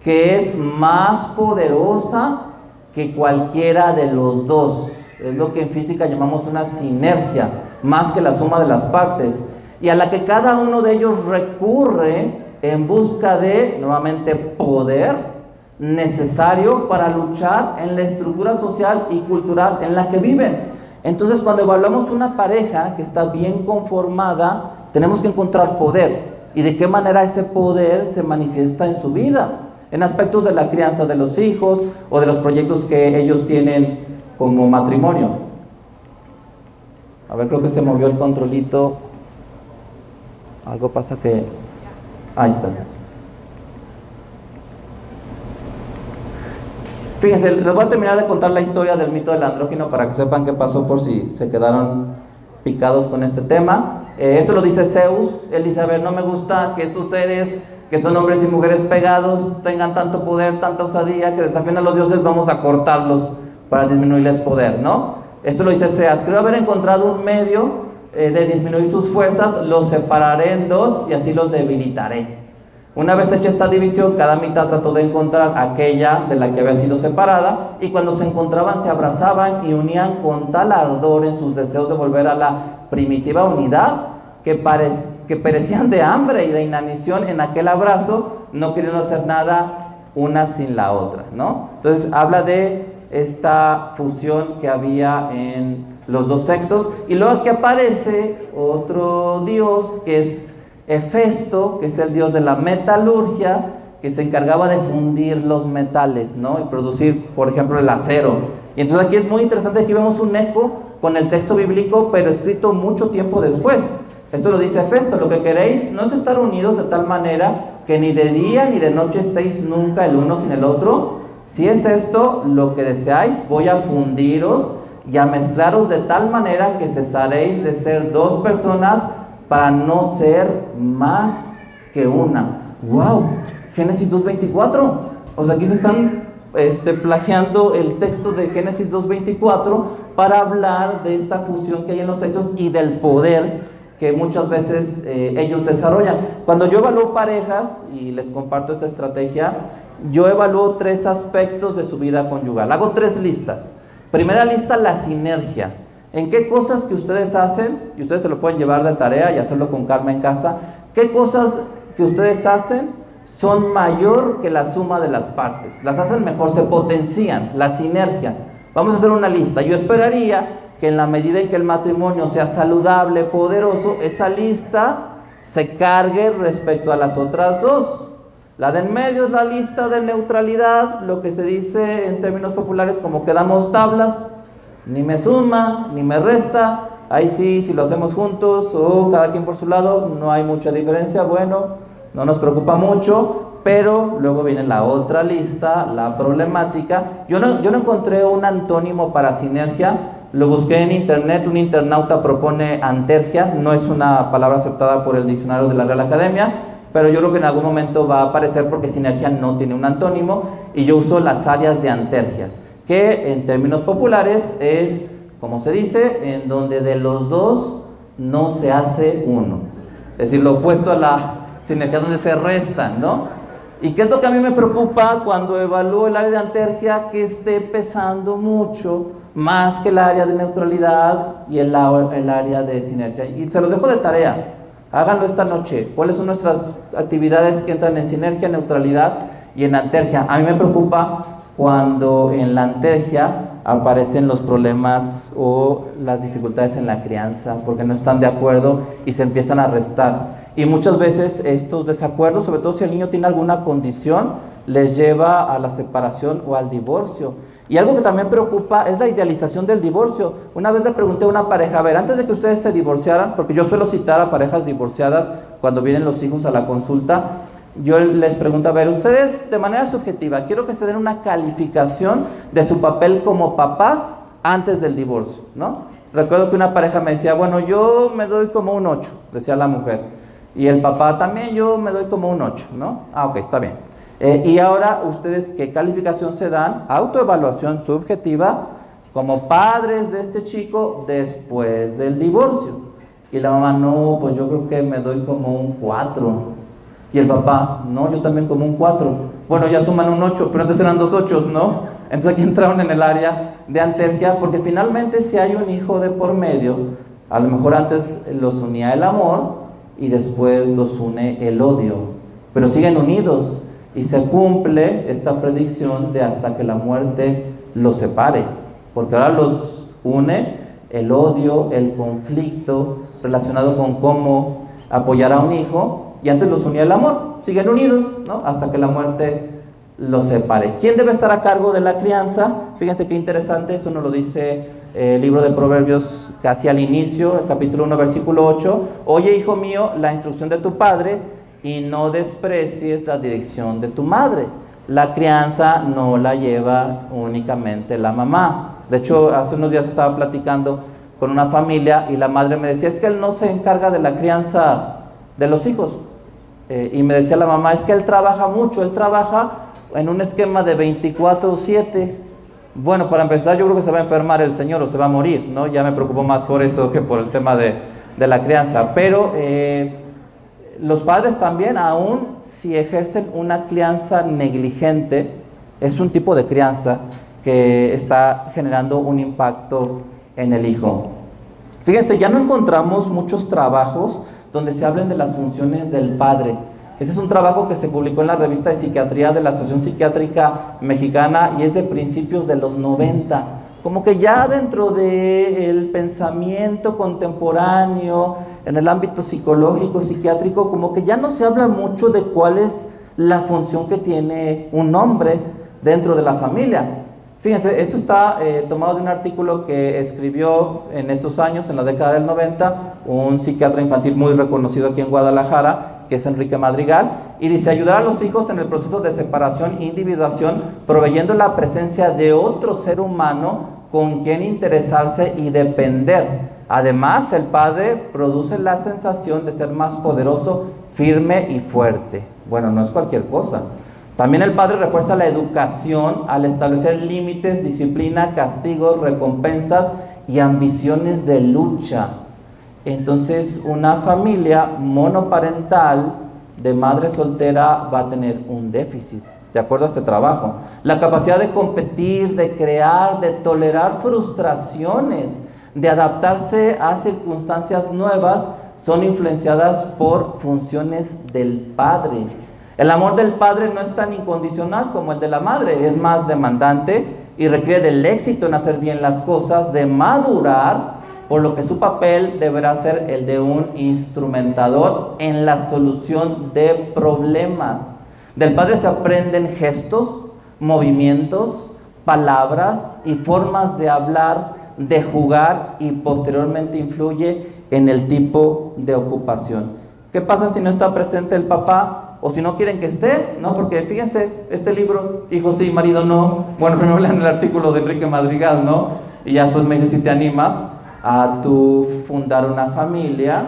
Speaker 1: que es más poderosa que cualquiera de los dos. Es lo que en física llamamos una sinergia, más que la suma de las partes, y a la que cada uno de ellos recurre en busca de, nuevamente, poder necesario para luchar en la estructura social y cultural en la que viven. Entonces, cuando evaluamos una pareja que está bien conformada, tenemos que encontrar poder. ¿Y de qué manera ese poder se manifiesta en su vida? En aspectos de la crianza de los hijos o de los proyectos que ellos tienen como matrimonio. A ver, creo que se movió el controlito. Algo pasa que... Ahí está. Fíjense, les voy a terminar de contar la historia del mito del andrógino para que sepan qué pasó, por si se quedaron picados con este tema. Esto lo dice Zeus. Él dice: a ver, no me gusta que estos seres que son hombres y mujeres pegados tengan tanto poder, tanta osadía, que desafíen a los dioses, vamos a cortarlos para disminuirles poder, ¿no? Esto lo dice Zeus: creo haber encontrado un medio de disminuir sus fuerzas, los separaré en dos y así los debilitaré. Una vez hecha esta división, cada mitad trató de encontrar aquella de la que había sido separada, y cuando se encontraban se abrazaban y unían con tal ardor en sus deseos de volver a la primitiva unidad, que perecían de hambre y de inanición en aquel abrazo, no queriendo hacer nada una sin la otra, ¿no? Entonces habla de esta fusión que había en los dos sexos. Y luego aquí aparece otro dios, que es Hefesto, que es el dios de la metalurgia, que se encargaba de fundir los metales, ¿no? Y producir, por ejemplo, el acero. Y entonces aquí es muy interesante, aquí vemos un eco con el texto bíblico, pero escrito mucho tiempo después. Esto lo dice Hefesto: lo que queréis no es estar unidos de tal manera que ni de día ni de noche estéis nunca el uno sin el otro. Si es esto lo que deseáis, voy a fundiros y a mezclaros de tal manera que cesaréis de ser dos personas para no ser más que una. ¡Wow! Génesis 2:24. O sea, aquí se están plagiando el texto de Génesis 2:24 para hablar de esta fusión que hay en los sexos y del poder que muchas veces ellos desarrollan. Cuando yo evalúo parejas, y les comparto esta estrategia, yo evalúo 3 aspectos de su vida conyugal. Hago 3 listas. Primera lista, la sinergia. ¿En qué cosas que ustedes hacen, y ustedes se lo pueden llevar de tarea y hacerlo con calma en casa, qué cosas que ustedes hacen son mayor que la suma de las partes? Las hacen mejor, se potencian, la sinergia. Vamos a hacer una lista. Yo esperaría que en la medida en que el matrimonio sea saludable, poderoso, esa lista se cargue respecto a las otras 2. La de en medio es la lista de neutralidad, lo que se dice en términos populares como que damos tablas, ni me suma, ni me resta, ahí sí, si lo hacemos juntos o cada quien por su lado, no hay mucha diferencia, bueno, no nos preocupa mucho. Pero luego viene la otra lista, la problemática. Yo no encontré un antónimo para sinergia, lo busqué en internet, un internauta propone antergia, no es una palabra aceptada por el diccionario de la Real Academia, pero yo creo que en algún momento va a aparecer porque sinergia no tiene un antónimo, y yo uso las áreas de antergia, que en términos populares es, como se dice, en donde de los dos no se hace uno. Es decir, lo opuesto a la sinergia, donde se restan, ¿no? ¿Y qué es lo que a mí me preocupa cuando evalúo el área de antergia? Que esté pesando mucho más que el área de neutralidad y el área de sinergia. Y se los dejo de tarea, háganlo esta noche. ¿Cuáles son nuestras actividades que entran en sinergia, neutralidad y en antergia? A mí me preocupa cuando en la antergia aparecen los problemas o las dificultades en la crianza, porque no están de acuerdo y se empiezan a restar. Y muchas veces estos desacuerdos, sobre todo si el niño tiene alguna condición, les lleva a la separación o al divorcio. Y algo que también preocupa es la idealización del divorcio. Una vez le pregunté a una pareja, a ver, antes de que ustedes se divorciaran, porque yo suelo citar a parejas divorciadas cuando vienen los hijos a la consulta, yo les pregunto, a ver, ustedes de manera subjetiva, quiero que se den una calificación de su papel como papás antes del divorcio, ¿no? Recuerdo que una pareja me decía, bueno, yo me doy como un 8, decía la mujer. Y el papá también, yo me doy como un 8, ¿no? Ah, ok, está bien. Y ahora, ¿ustedes qué calificación se dan? Autoevaluación subjetiva como padres de este chico después del divorcio. Y la mamá, no, pues yo creo que me doy como un 4. Y el papá, no, yo también como un 4. Bueno, ya suman un 8, pero antes eran 2 8, ¿no? Entonces aquí entraron en el área de antergia, porque finalmente si hay un hijo de por medio, a lo mejor antes los unía el amor y después los une el odio, pero siguen unidos y se cumple esta predicción de hasta que la muerte los separe, porque ahora los une el odio, el conflicto relacionado con cómo apoyar a un hijo, y antes los unía el amor, siguen unidos, ¿no? Hasta que la muerte los separe. ¿Quién debe estar a cargo de la crianza? Fíjense qué interesante, eso nos lo dice el libro de Proverbios casi al inicio, el capítulo 1, versículo 8. Oye, hijo mío, la instrucción de tu padre y no desprecies la dirección de tu madre. La crianza no la lleva únicamente la mamá. De hecho, hace unos días estaba platicando con una familia y la madre me decía, es que él no se encarga de la crianza de los hijos. Y me decía la mamá, es que él trabaja mucho, él trabaja en un esquema de 24/7. Bueno, para empezar, yo creo que se va a enfermar el señor o se va a morir, ¿no? Ya me preocupo más por eso que por el tema de la crianza. Pero los padres también, aun si ejercen una crianza negligente, es un tipo de crianza que está generando un impacto en el hijo. Fíjense, ya no encontramos muchos trabajos donde se hablen de las funciones del padre. Ese es un trabajo que se publicó en la revista de psiquiatría de la Asociación Psiquiátrica Mexicana y es de principios de los 90. Como que ya dentro del pensamiento contemporáneo, en el ámbito psicológico, psiquiátrico, como que ya no se habla mucho de cuál es la función que tiene un hombre dentro de la familia. Fíjense, esto está tomado de un artículo que escribió en estos años, en la década del 90, un psiquiatra infantil muy reconocido aquí en Guadalajara, que es Enrique Madrigal, y dice, ayudar a los hijos en el proceso de separación e individuación, proveyendo la presencia de otro ser humano con quien interesarse y depender. Además, el padre produce la sensación de ser más poderoso, firme y fuerte. Bueno, no es cualquier cosa. También el padre refuerza la educación al establecer límites, disciplina, castigos, recompensas y ambiciones de lucha. Entonces, una familia monoparental de madre soltera va a tener un déficit, de acuerdo a este trabajo. La capacidad de competir, de crear, de tolerar frustraciones, de adaptarse a circunstancias nuevas, son influenciadas por funciones del padre. El amor del padre no es tan incondicional como el de la madre, es más demandante y requiere del éxito en hacer bien las cosas, de madurar, por lo que su papel deberá ser el de un instrumentador en la solución de problemas. Del padre se aprenden gestos, movimientos, palabras y formas de hablar de jugar y posteriormente influye en el tipo de ocupación. ¿Qué pasa si no está presente el papá? O si no quieren que esté, ¿no? Porque fíjense, este libro, hijo sí, marido no. Bueno, primero lean el artículo de Enrique Madrigal, ¿no? Y ya después me dices si te animas a tú fundar una familia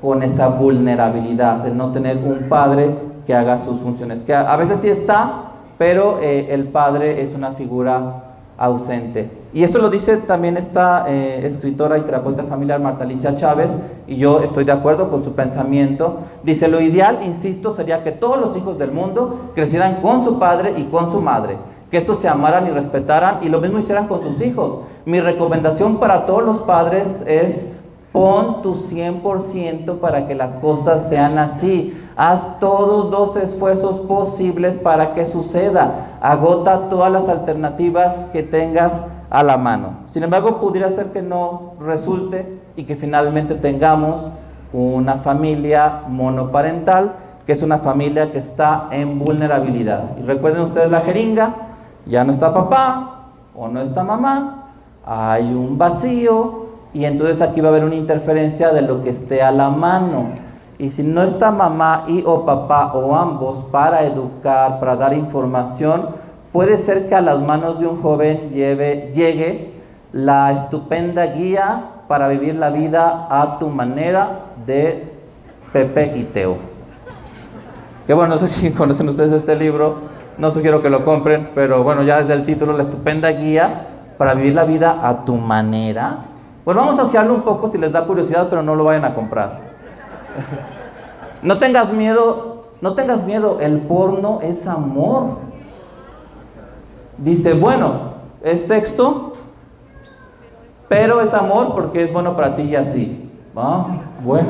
Speaker 1: con esa vulnerabilidad de no tener un padre que haga sus funciones. Que a veces sí está, pero el padre es una figura ausente. Y esto lo dice también esta escritora y terapeuta familiar Marta Alicia Chávez, y yo estoy de acuerdo con su pensamiento. Dice: lo ideal, insisto, sería que todos los hijos del mundo crecieran con su padre y con su madre, que estos se amaran y respetaran, y lo mismo hicieran con sus hijos. Mi recomendación para todos los padres es: pon tu 100% para que las cosas sean así. Haz todos los esfuerzos posibles para que suceda. Agota todas las alternativas que tengas a la mano. Sin embargo, pudiera ser que no resulte y que finalmente tengamos una familia monoparental, que es una familia que está en vulnerabilidad. Y recuerden ustedes la jeringa: ya no está papá o no está mamá, hay un vacío, y entonces aquí va a haber una interferencia de lo que esté a la mano. Y si no está mamá y o papá o ambos para educar, para dar información, puede ser que a las manos de un joven llegue la estupenda guía para vivir la vida a tu manera de Pepe y Teo. Que bueno, no sé si conocen ustedes este libro, no sugiero que lo compren, pero bueno, ya desde el título, la estupenda guía para vivir la vida a tu manera. Bueno, vamos a ojearlo un poco si les da curiosidad, pero no lo vayan a comprar. No tengas miedo, el porno es amor. Dice, bueno, es sexo, pero es amor porque es bueno para ti y así. Bueno.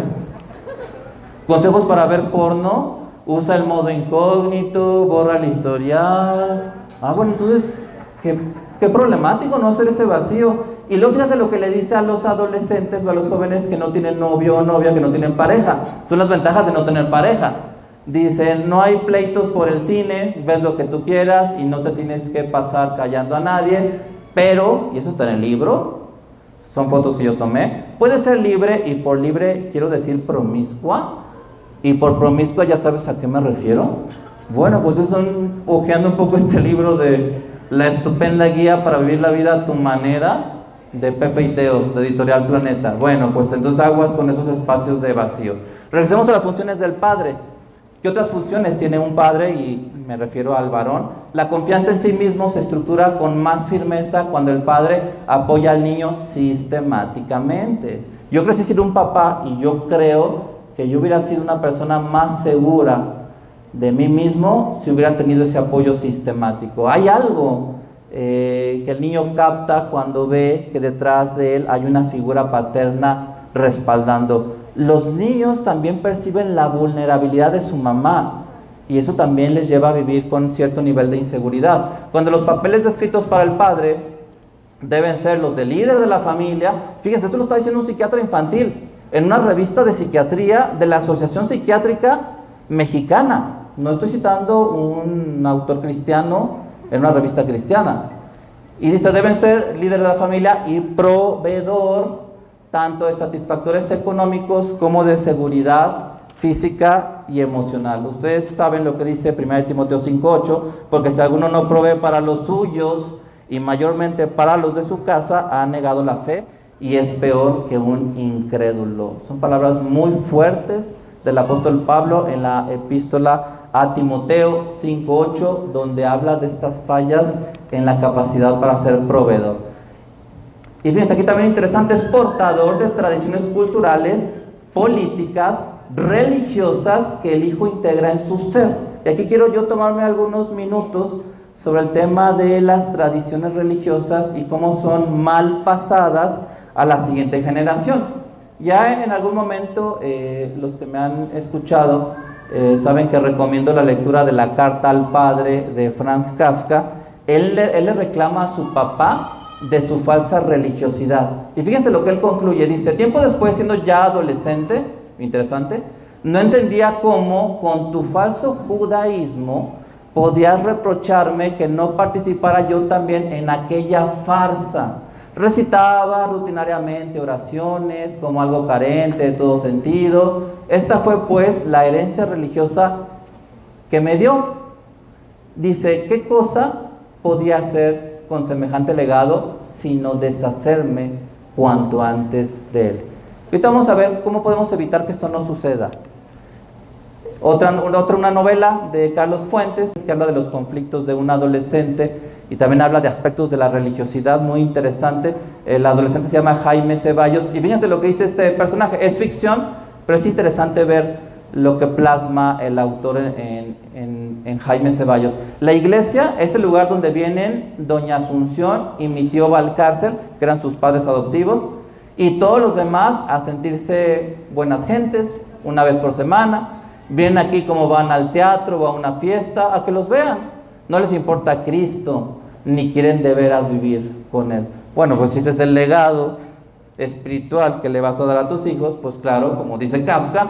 Speaker 1: Consejos para ver porno: usa el modo incógnito, borra el historial. Bueno, entonces, qué problemático no hacer ese vacío. Y luego fíjate lo que le dice a los adolescentes o a los jóvenes que no tienen novio o novia, que no tienen pareja. Son las ventajas de no tener pareja. Dice: no hay pleitos por el cine, ves lo que tú quieras y no te tienes que pasar callando a nadie. Pero, y eso está en el libro, son fotos que yo tomé, puedes ser libre, y por libre quiero decir promiscua. Y por promiscua ya sabes a qué me refiero. Bueno, pues están ojeando un poco este libro de La estupenda guía para vivir la vida a tu manera, de Pepe y Teo, de Editorial Planeta. Bueno, pues entonces aguas con esos espacios de vacío. Regresemos a las funciones del padre. ¿Qué otras funciones tiene un padre? Y me refiero al varón. La confianza en sí mismo se estructura con más firmeza cuando el padre apoya al niño sistemáticamente. Yo crecí sin un papá y yo creo que yo hubiera sido una persona más segura de mí mismo si hubiera tenido ese apoyo sistemático. Hay algo que el niño capta cuando ve que detrás de él hay una figura paterna respaldando. Los niños también perciben la vulnerabilidad de su mamá, y eso también les lleva a vivir con cierto nivel de inseguridad. Cuando los papeles descritos para el padre deben ser los de líder de la familia, fíjense, esto lo está diciendo un psiquiatra infantil en una revista de psiquiatría de la Asociación Psiquiátrica Mexicana. No estoy citando un autor cristiano en una revista cristiana. Y dice: deben ser líder de la familia y proveedor tanto de satisfactores económicos como de seguridad física y emocional. Ustedes saben lo que dice 1 Timoteo 5:8, porque si alguno no provee para los suyos y mayormente para los de su casa, ha negado la fe y es peor que un incrédulo. Son palabras muy fuertes del apóstol Pablo en la epístola a Timoteo 5:8, donde habla de estas fallas en la capacidad para ser proveedor. Y fíjense, aquí también interesante, es portador de tradiciones culturales, políticas, religiosas que el hijo integra en su ser. Y aquí quiero yo tomarme algunos minutos sobre el tema de las tradiciones religiosas y cómo son mal pasadas a la siguiente generación. Ya en algún momento, los que me han escuchado saben que recomiendo la lectura de La carta al padre de Franz Kafka. Él le reclama a su papá de su falsa religiosidad. Y fíjense lo que él concluye. Dice: tiempo después, siendo ya adolescente, interesante, no entendía cómo con tu falso judaísmo podías reprocharme que no participara yo también en aquella farsa. Recitaba rutinariamente oraciones como algo carente de todo sentido. Esta fue pues la herencia religiosa que me dio. Dice, ¿qué cosa podía hacer con semejante legado sino deshacerme cuanto antes de él? Ahorita vamos a ver cómo podemos evitar que esto no suceda. Una novela de Carlos Fuentes que habla de los conflictos de un adolescente y también habla de aspectos de la religiosidad muy interesante. El adolescente se llama Jaime Ceballos y fíjense lo que dice este personaje. Es ficción, pero es interesante ver lo que plasma el autor en Jaime Ceballos. La iglesia es el lugar donde vienen doña Asunción y mi tío Valcárcel, que eran sus padres adoptivos, y todos los demás a sentirse buenas gentes una vez por semana. Vienen aquí como van al teatro o a una fiesta, a que los vean. No les importa Cristo, ni quieren de veras vivir con Él. Bueno, pues si ese es el legado espiritual que le vas a dar a tus hijos, pues claro, como dice Kafka,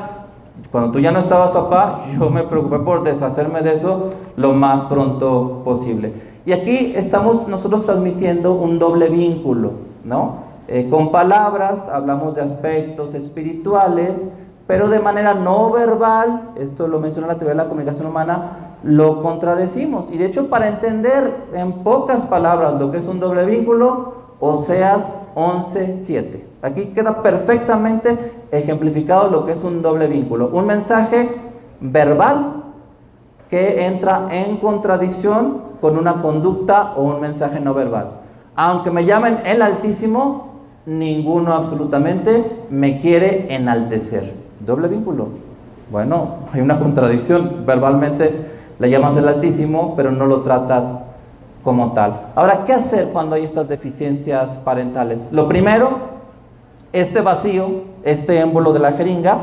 Speaker 1: cuando tú ya no estabas, papá, yo me preocupé por deshacerme de eso lo más pronto posible. Y aquí estamos nosotros transmitiendo un doble vínculo, ¿no? Con palabras hablamos de aspectos espirituales, pero de manera no verbal, esto lo menciona la teoría de la comunicación humana, lo contradecimos. Y de hecho, para entender en pocas palabras lo que es un doble vínculo, Oseas 11:7. Aquí queda perfectamente ejemplificado lo que es un doble vínculo. Un mensaje verbal que entra en contradicción con una conducta o un mensaje no verbal. Aunque me llamen el Altísimo, ninguno absolutamente me quiere enaltecer. Doble vínculo. Bueno, hay una contradicción. Verbalmente le llamas el Altísimo, pero no lo tratas como tal. Ahora, ¿qué hacer cuando hay estas deficiencias parentales? Lo primero, este vacío, este émbolo de la jeringa,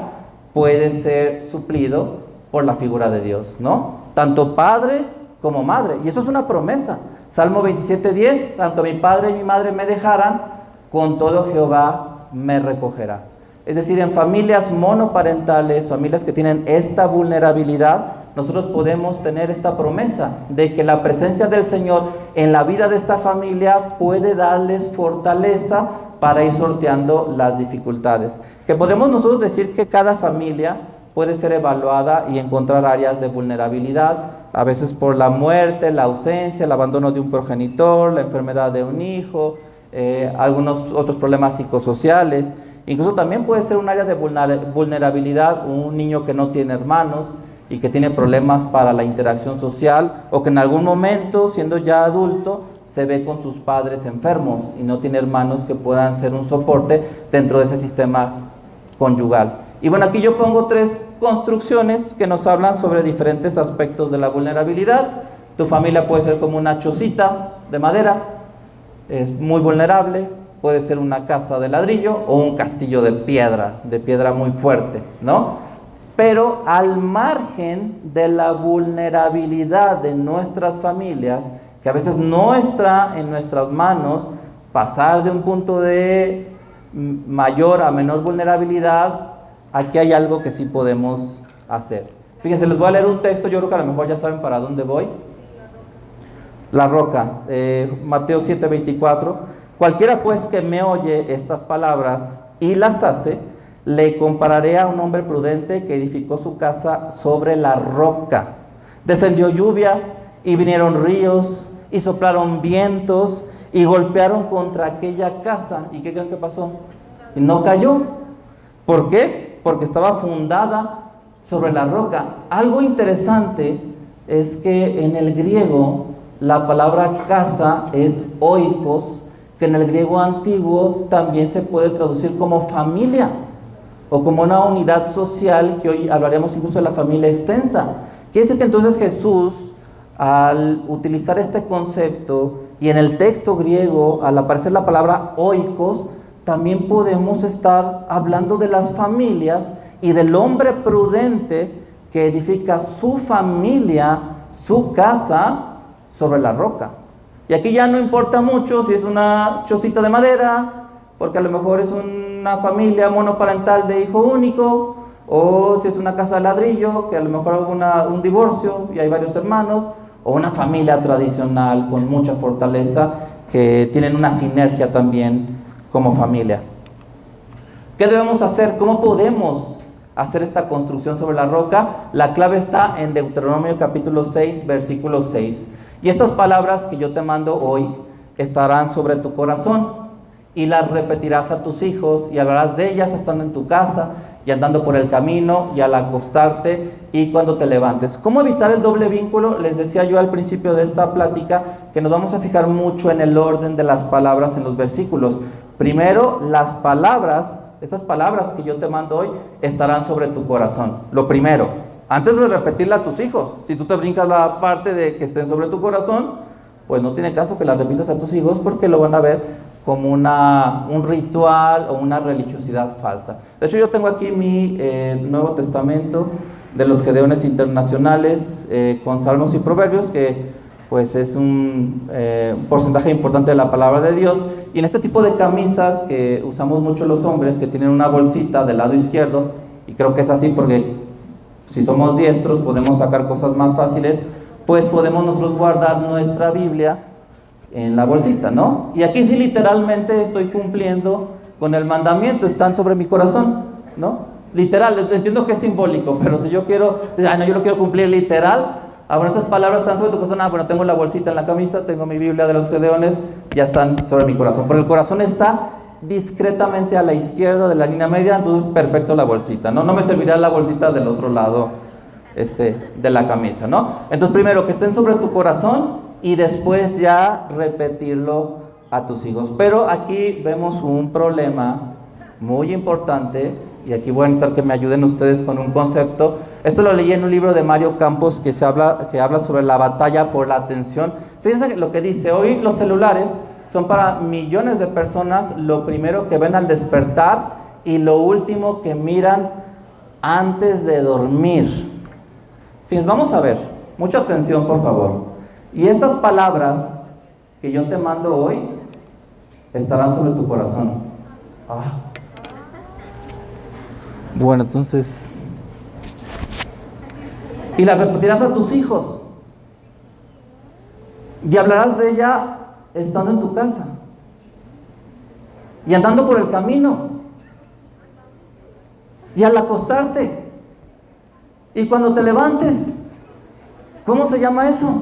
Speaker 1: puede ser suplido por la figura de Dios, ¿no? Tanto padre como madre. Y eso es una promesa. Salmo 27:10, aunque mi padre y mi madre me dejaran, con todo Jehová me recogerá. Es decir, en familias monoparentales, familias que tienen esta vulnerabilidad, nosotros podemos tener esta promesa de que la presencia del Señor en la vida de esta familia puede darles fortaleza para ir sorteando las dificultades. Que podemos nosotros decir que cada familia puede ser evaluada y encontrar áreas de vulnerabilidad, a veces por la muerte, la ausencia, el abandono de un progenitor, la enfermedad de un hijo, algunos otros problemas psicosociales. Incluso también puede ser un área de vulnerabilidad, un niño que no tiene hermanos y que tiene problemas para la interacción social, o que en algún momento, siendo ya adulto, se ve con sus padres enfermos y no tiene hermanos que puedan ser un soporte dentro de ese sistema conyugal. Y bueno, aquí yo pongo 3 construcciones que nos hablan sobre diferentes aspectos de la vulnerabilidad. Tu familia puede ser como una chocita de madera, es muy vulnerable. Puede ser una casa de ladrillo o un castillo de piedra muy fuerte, ¿no? Pero al margen de la vulnerabilidad de nuestras familias, que a veces no está en nuestras manos pasar de un punto de mayor a menor vulnerabilidad, aquí hay algo que sí podemos hacer. Fíjense, les voy a leer un texto, yo creo que a lo mejor ya saben para dónde voy. La roca, Mateo 7:24. Cualquiera pues que me oye estas palabras y las hace, le compararé a un hombre prudente que edificó su casa sobre la roca. Descendió lluvia y vinieron ríos y soplaron vientos y golpearon contra aquella casa. ¿Y qué creen que pasó? Y no cayó. ¿Por qué? Porque estaba fundada sobre la roca. Algo interesante es que en el griego la palabra casa es oikos, que en el griego antiguo también se puede traducir como familia o como una unidad social, que hoy hablaremos incluso de la familia extensa. Quiere decir que entonces Jesús, al utilizar este concepto y en el texto griego, al aparecer la palabra oikos, también podemos estar hablando de las familias y del hombre prudente que edifica su familia, su casa sobre la roca. Y aquí ya no importa mucho si es una chocita de madera, porque a lo mejor es una familia monoparental de hijo único, o si es una casa de ladrillo, que a lo mejor hubo un divorcio y hay varios hermanos, o una familia tradicional con mucha fortaleza, que tienen una sinergia también como familia. ¿Qué debemos hacer? ¿Cómo podemos hacer esta construcción sobre la roca? La clave está en Deuteronomio capítulo 6, versículo 6. Y estas palabras que yo te mando hoy estarán sobre tu corazón, y las repetirás a tus hijos, y hablarás de ellas estando en tu casa, y andando por el camino, y al acostarte, y cuando te levantes. ¿Cómo evitar el doble vínculo? Les decía yo al principio de esta plática que nos vamos a fijar mucho en el orden de las palabras en los versículos. Primero, las palabras, esas palabras que yo te mando hoy, estarán sobre tu corazón. Lo primero, antes de repetirla a tus hijos. Si tú te brincas la parte de que estén sobre tu corazón, pues no tiene caso que las repitas a tus hijos, porque lo van a ver como un ritual o una religiosidad falsa. De hecho, yo tengo aquí mi Nuevo Testamento de los Gedeones Internacionales, con Salmos y Proverbios, que pues es un porcentaje importante de la palabra de Dios. Y en este tipo de camisas que usamos mucho los hombres, que tienen una bolsita del lado izquierdo, y creo que es así porque si somos diestros podemos sacar cosas más fáciles, pues podemos nosotros guardar nuestra Biblia en la bolsita, ¿no? Y aquí sí literalmente estoy cumpliendo con el mandamiento, están sobre mi corazón, ¿no? Literal, entiendo que es simbólico, pero si yo quiero, no, yo lo quiero cumplir literal, bueno, esas palabras están sobre tu corazón, bueno, tengo la bolsita en la camisa, tengo mi Biblia de los Gedeones, ya están sobre mi corazón, porque el corazón está discretamente a la izquierda de la línea media, entonces perfecto la bolsita, ¿no? No me servirá la bolsita del otro lado de la camisa, ¿no? Entonces primero, que estén sobre tu corazón, y después ya repetirlo a tus hijos. Pero aquí vemos un problema muy importante, y aquí voy a necesitar que me ayuden ustedes con un concepto. Esto lo leí en un libro de Mario Campos que habla sobre la batalla por la atención. Fíjense lo que dice: hoy los celulares son para millones de personas lo primero que ven al despertar y lo último que miran antes de dormir. Fíjense, vamos a ver, mucha atención por favor. Y estas palabras que yo te mando hoy estarán sobre tu corazón. Bueno, entonces, y las repetirás a tus hijos, y hablarás de ella estando en tu casa, y andando por el camino, y al acostarte, y cuando te levantes. ¿Cómo se llama eso?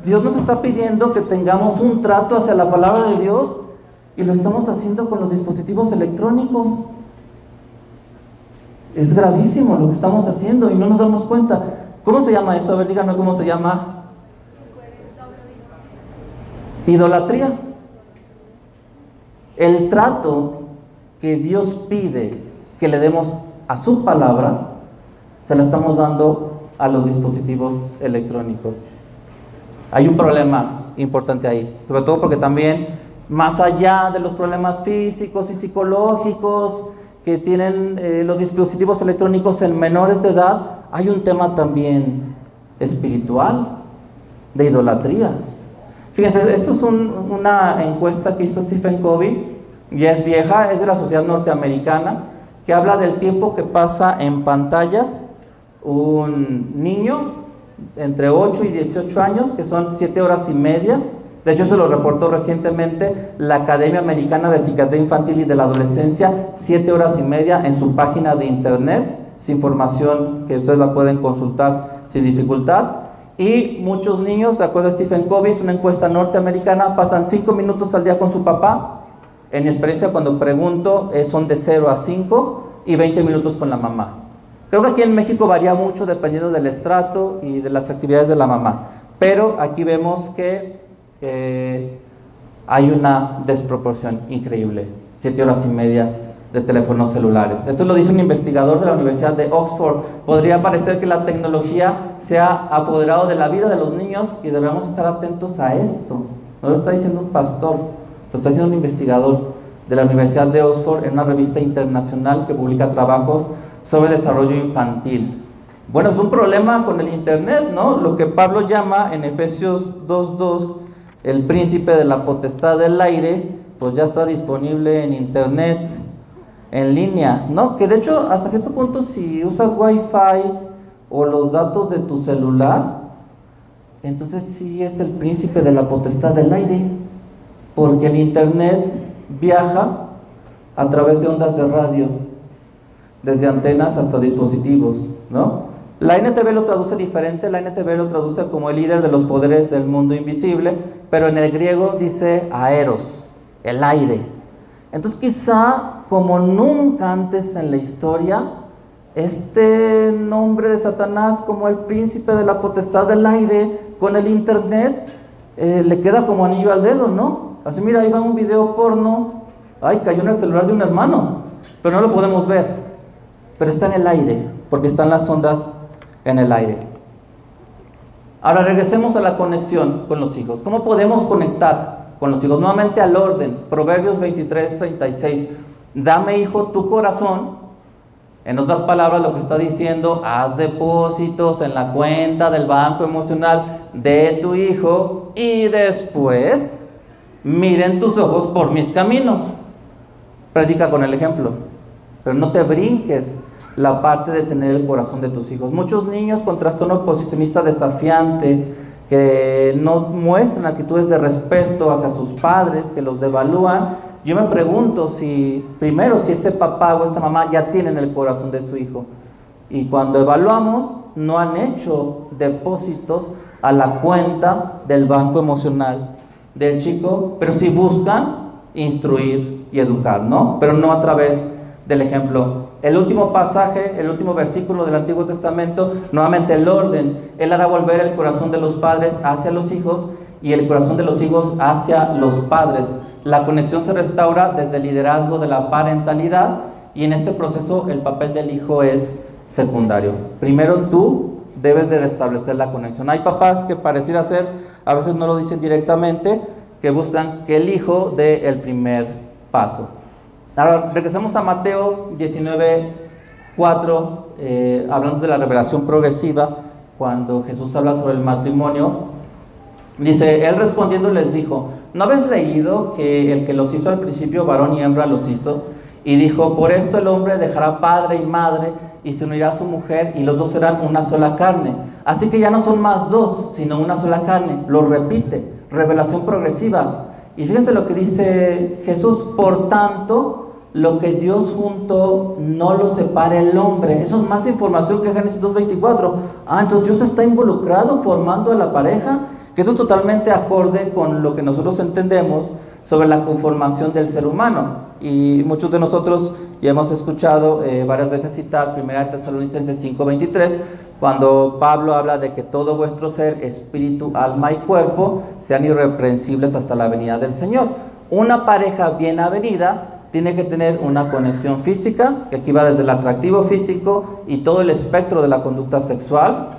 Speaker 1: Dios nos está pidiendo que tengamos un trato hacia la palabra de Dios, y lo estamos haciendo con los dispositivos electrónicos. Es gravísimo lo que estamos haciendo y no nos damos cuenta. ¿Cómo se llama eso? A ver, díganme cómo se llama. Idolatría. El trato que Dios pide que le demos a su palabra, se la estamos dando a los dispositivos electrónicos. Hay un problema importante ahí, sobre todo porque también, más allá de los problemas físicos y psicológicos que tienen los dispositivos electrónicos en menores de edad, hay un tema también espiritual, de idolatría. Fíjense, esto es una encuesta que hizo Stephen Covey, ya es vieja, es de la Sociedad Norteamericana, que habla del tiempo que pasa en pantallas un niño entre 8 y 18 años, que son 7 horas y media. De hecho, eso lo reportó recientemente la Academia Americana de Psiquiatría Infantil y de la Adolescencia, 7 horas y media en su página de internet. Es información que ustedes la pueden consultar sin dificultad. Y muchos niños, de acuerdo a Stephen Covey, es una encuesta norteamericana, pasan 5 minutos al día con su papá. En mi experiencia, cuando pregunto, son de 0 a 5 y 20 minutos con la mamá. Creo que aquí en México varía mucho dependiendo del estrato y de las actividades de la mamá. Pero aquí vemos que hay una desproporción increíble. 7 horas y media de teléfonos celulares. Esto lo dice un investigador de la Universidad de Oxford. Podría parecer que la tecnología se ha apoderado de la vida de los niños y debemos estar atentos a esto. No lo está diciendo un pastor, lo está diciendo un investigador de la Universidad de Oxford en una revista internacional que publica trabajos sobre desarrollo infantil. Bueno, es un problema con el internet, ¿no? Lo que Pablo llama en Efesios 2:2 el príncipe de la potestad del aire, pues ya está disponible en internet, en línea, ¿no? Que de hecho, hasta cierto punto, si usas Wi-Fi o los datos de tu celular, entonces sí es el príncipe de la potestad del aire. porque el internet viaja a través de ondas de radio, desde antenas hasta dispositivos, ¿no? La NTV lo traduce diferente, la NTV lo traduce como el líder de los poderes del mundo invisible, pero en el griego dice aeros, el aire. Entonces quizá como nunca antes en la historia, este nombre de Satanás como el príncipe de la potestad del aire con el internet le queda como anillo al dedo, ¿no? Así, mira, ahí va un video porno, ay, cayó en el celular de un hermano, pero no lo podemos ver, pero está en el aire, porque están las ondas en el aire. Ahora regresemos a la conexión con los hijos. ¿Cómo podemos conectar con los hijos? Nuevamente al orden, Proverbios 23:36, dame, hijo, tu corazón. En otras palabras, lo que está diciendo, haz depósitos en la cuenta del banco emocional de tu hijo y después miren tus ojos por mis caminos. Predica con el ejemplo, pero no te brinques la parte de tener el corazón de tus hijos. Muchos niños con trastorno posicionista desafiante, que no muestran actitudes de respeto hacia sus padres, que los devalúan. Yo me pregunto si este papá o esta mamá ya tienen el corazón de su hijo. Y cuando evaluamos, no han hecho depósitos a la cuenta del banco emocional del chico, pero sí buscan instruir y educar, ¿no? Pero no a través del ejemplo. El último pasaje, el último versículo del Antiguo Testamento, nuevamente el orden. Él hará volver el corazón de los padres hacia los hijos y el corazón de los hijos hacia los padres. La conexión se restaura desde el liderazgo de la parentalidad y en este proceso el papel del hijo es secundario. Primero tú debes de restablecer la conexión. Hay papás que pareciera ser, a veces no lo dicen directamente, que buscan que el hijo dé el primer paso. Ahora regresamos a Mateo 19:4, hablando de la revelación progresiva, cuando Jesús habla sobre el matrimonio. Dice, él respondiendo les dijo, ¿no habéis leído que el que los hizo al principio, varón y hembra los hizo? Y dijo, por esto el hombre dejará padre y madre y se unirá a su mujer y los dos serán una sola carne. Así que ya no son más dos, sino una sola carne. Lo repite, revelación progresiva. Y fíjense lo que dice Jesús, por tanto, lo que Dios juntó no lo separe el hombre. Eso es más información que Génesis 2:24. Entonces Dios está involucrado formando a la pareja, que eso es totalmente acorde con lo que nosotros entendemos sobre la conformación del ser humano. Y muchos de nosotros ya hemos escuchado varias veces citar 1 Tesalonicenses 5:23, cuando Pablo habla de que todo vuestro ser, espíritu, alma y cuerpo, sean irreprensibles hasta la venida del Señor. Una pareja bien avenida tiene que tener una conexión física, que aquí va desde el atractivo físico y todo el espectro de la conducta sexual.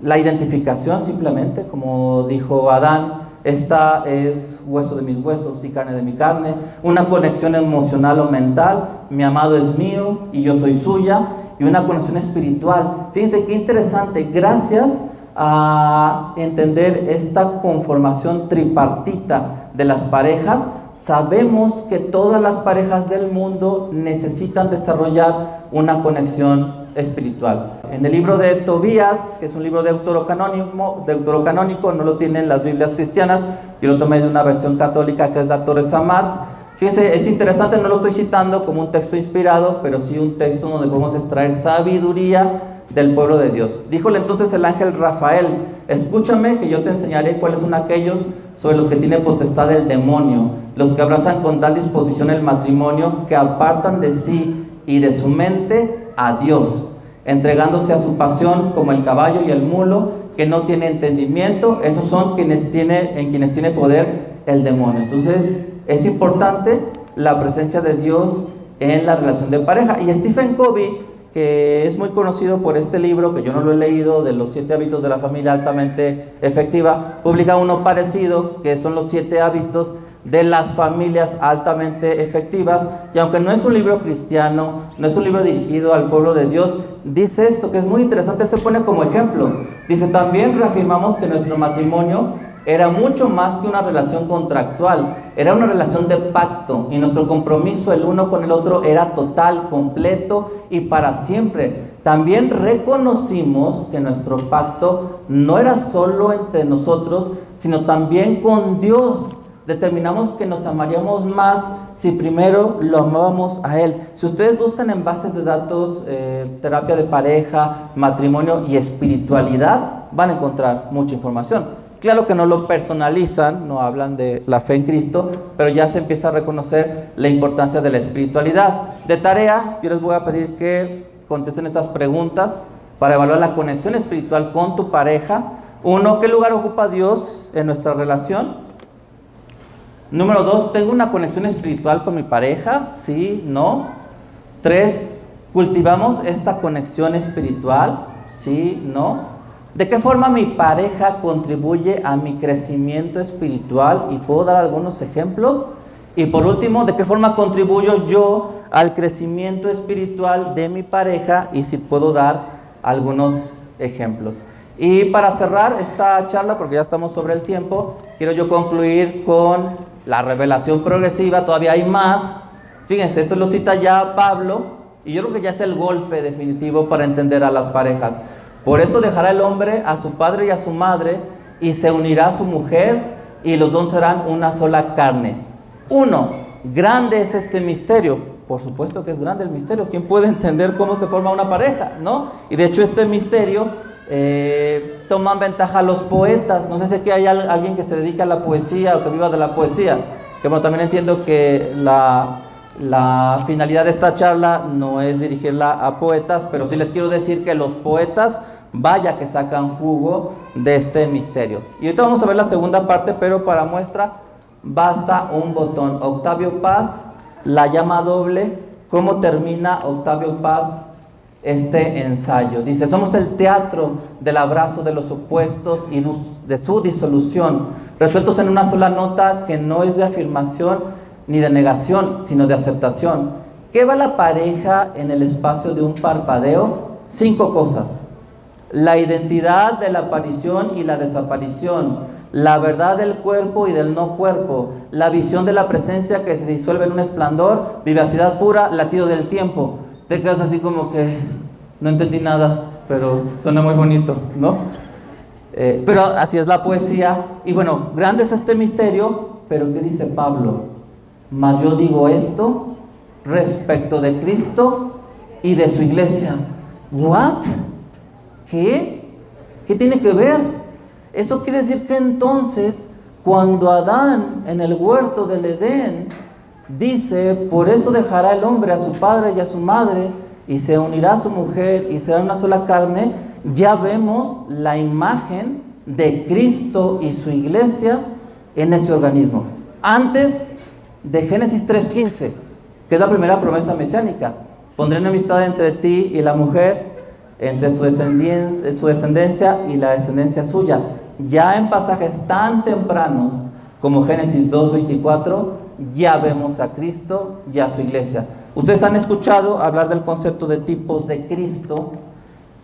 Speaker 1: La identificación simplemente, como dijo Adán, esta es hueso de mis huesos y carne de mi carne. Una conexión emocional o mental, mi amado es mío y yo soy suya. Y una conexión espiritual. Fíjense qué interesante, gracias a entender esta conformación tripartita de las parejas, sabemos que todas las parejas del mundo necesitan desarrollar una conexión espiritual. En el libro de Tobías, que es un libro deuterocanónico, no lo tienen las Biblias cristianas, yo lo tomé de una versión católica que es la Torre Samar. Fíjense, es interesante, no lo estoy citando como un texto inspirado, pero sí un texto donde podemos extraer sabiduría del pueblo de Dios. Díjole entonces el ángel Rafael, escúchame que yo te enseñaré cuáles son aquellos sobre los que tiene potestad el demonio, los que abrazan con tal disposición el matrimonio, que apartan de sí y de su mente a Dios, entregándose a su pasión como el caballo y el mulo, que no tiene entendimiento. Esos son en quienes tiene poder el demonio. Entonces es importante la presencia de Dios en la relación de pareja. Y Stephen Covey, que es muy conocido por este libro, que yo no lo he leído, de los 7 hábitos de la familia altamente efectiva, publica uno parecido, que son los 7 hábitos de las familias altamente efectivas. Y aunque no es un libro cristiano, no es un libro dirigido al pueblo de Dios, dice esto que es muy interesante. Él se pone como ejemplo, dice, también reafirmamos que nuestro matrimonio era mucho más que una relación contractual, era una relación de pacto, y nuestro compromiso el uno con el otro era total, completo y para siempre. También reconocimos que nuestro pacto no era solo entre nosotros, sino también con Dios, determinamos que nos amaríamos más si primero lo amábamos a Él. Si ustedes buscan en bases de datos terapia de pareja, matrimonio y espiritualidad, van a encontrar mucha información. Claro que no lo personalizan, no hablan de la fe en Cristo, pero ya se empieza a reconocer la importancia de la espiritualidad. De tarea, yo les voy a pedir que contesten estas preguntas para evaluar la conexión espiritual con tu pareja. 1, ¿qué lugar ocupa Dios en nuestra relación? Número 2, ¿tengo una conexión espiritual con mi pareja? ¿Sí? ¿No? 3, ¿cultivamos esta conexión espiritual? ¿Sí? ¿No? ¿De qué forma mi pareja contribuye a mi crecimiento espiritual? Y puedo dar algunos ejemplos. Y por último, ¿de qué forma contribuyo yo al crecimiento espiritual de mi pareja? Y si puedo dar algunos ejemplos. Y para cerrar esta charla, porque ya estamos sobre el tiempo, quiero yo concluir con la revelación progresiva. Todavía hay más. Fíjense, esto lo cita ya Pablo, y yo creo que ya es el golpe definitivo para entender a las parejas. Por esto dejará el hombre a su padre y a su madre, y se unirá a su mujer, y los dos serán una sola carne. 1, grande es este misterio. Por supuesto que es grande el misterio. ¿Quién puede entender cómo se forma una pareja? ¿No? Y de hecho este misterio toman ventaja los poetas. No sé si aquí hay alguien que se dedica a la poesía o que viva de la poesía. Que bueno, también entiendo que la finalidad de esta charla no es dirigirla a poetas, pero sí les quiero decir que los poetas, vaya que sacan jugo de este misterio. Y ahorita vamos a ver la segunda parte, pero para muestra basta un botón. Octavio Paz, la llama doble. ¿Cómo termina Octavio Paz este ensayo? Dice: somos el teatro del abrazo de los opuestos y de su disolución, resueltos en una sola nota que no es de afirmación ni de negación, sino de aceptación. ¿Qué va la pareja en el espacio de un parpadeo? 5 cosas: la identidad de la aparición y la desaparición, la verdad del cuerpo y del no cuerpo, la visión de la presencia que se disuelve en un esplendor, vivacidad pura, latido del tiempo. Te quedas así como que no entendí nada, pero suena muy bonito, ¿no? Pero así es la poesía. Y bueno, grande es este misterio, pero ¿qué dice Pablo? Mas yo digo esto respecto de Cristo y de su iglesia. ¿What? ¿Qué? ¿Qué tiene que ver? Eso quiere decir que entonces, cuando Adán en el huerto del Edén dice: por eso dejará el hombre a su padre y a su madre, y se unirá a su mujer, y será una sola carne, ya vemos la imagen de Cristo y su iglesia en ese organismo. Antes de Génesis 3:15, que es la primera promesa mesiánica: pondré enemistad entre ti y la mujer, entre su descendencia y la descendencia suya. Ya en pasajes tan tempranos como Génesis 2:24, ya vemos a Cristo y a su iglesia. Ustedes han escuchado hablar del concepto de tipos de Cristo.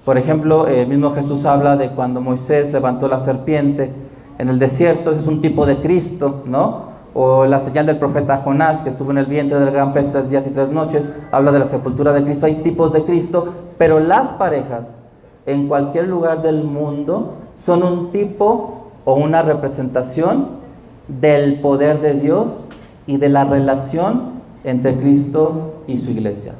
Speaker 1: Por ejemplo, el mismo Jesús habla de cuando Moisés levantó la serpiente en el desierto. Ese es un tipo de Cristo, ¿no? O la señal del profeta Jonás, que estuvo en el vientre del gran pez 3 días y 3 noches, habla de la sepultura de Cristo. Hay tipos de Cristo, pero las parejas en cualquier lugar del mundo son un tipo o una representación del poder de Dios y de la relación entre Cristo y su iglesia.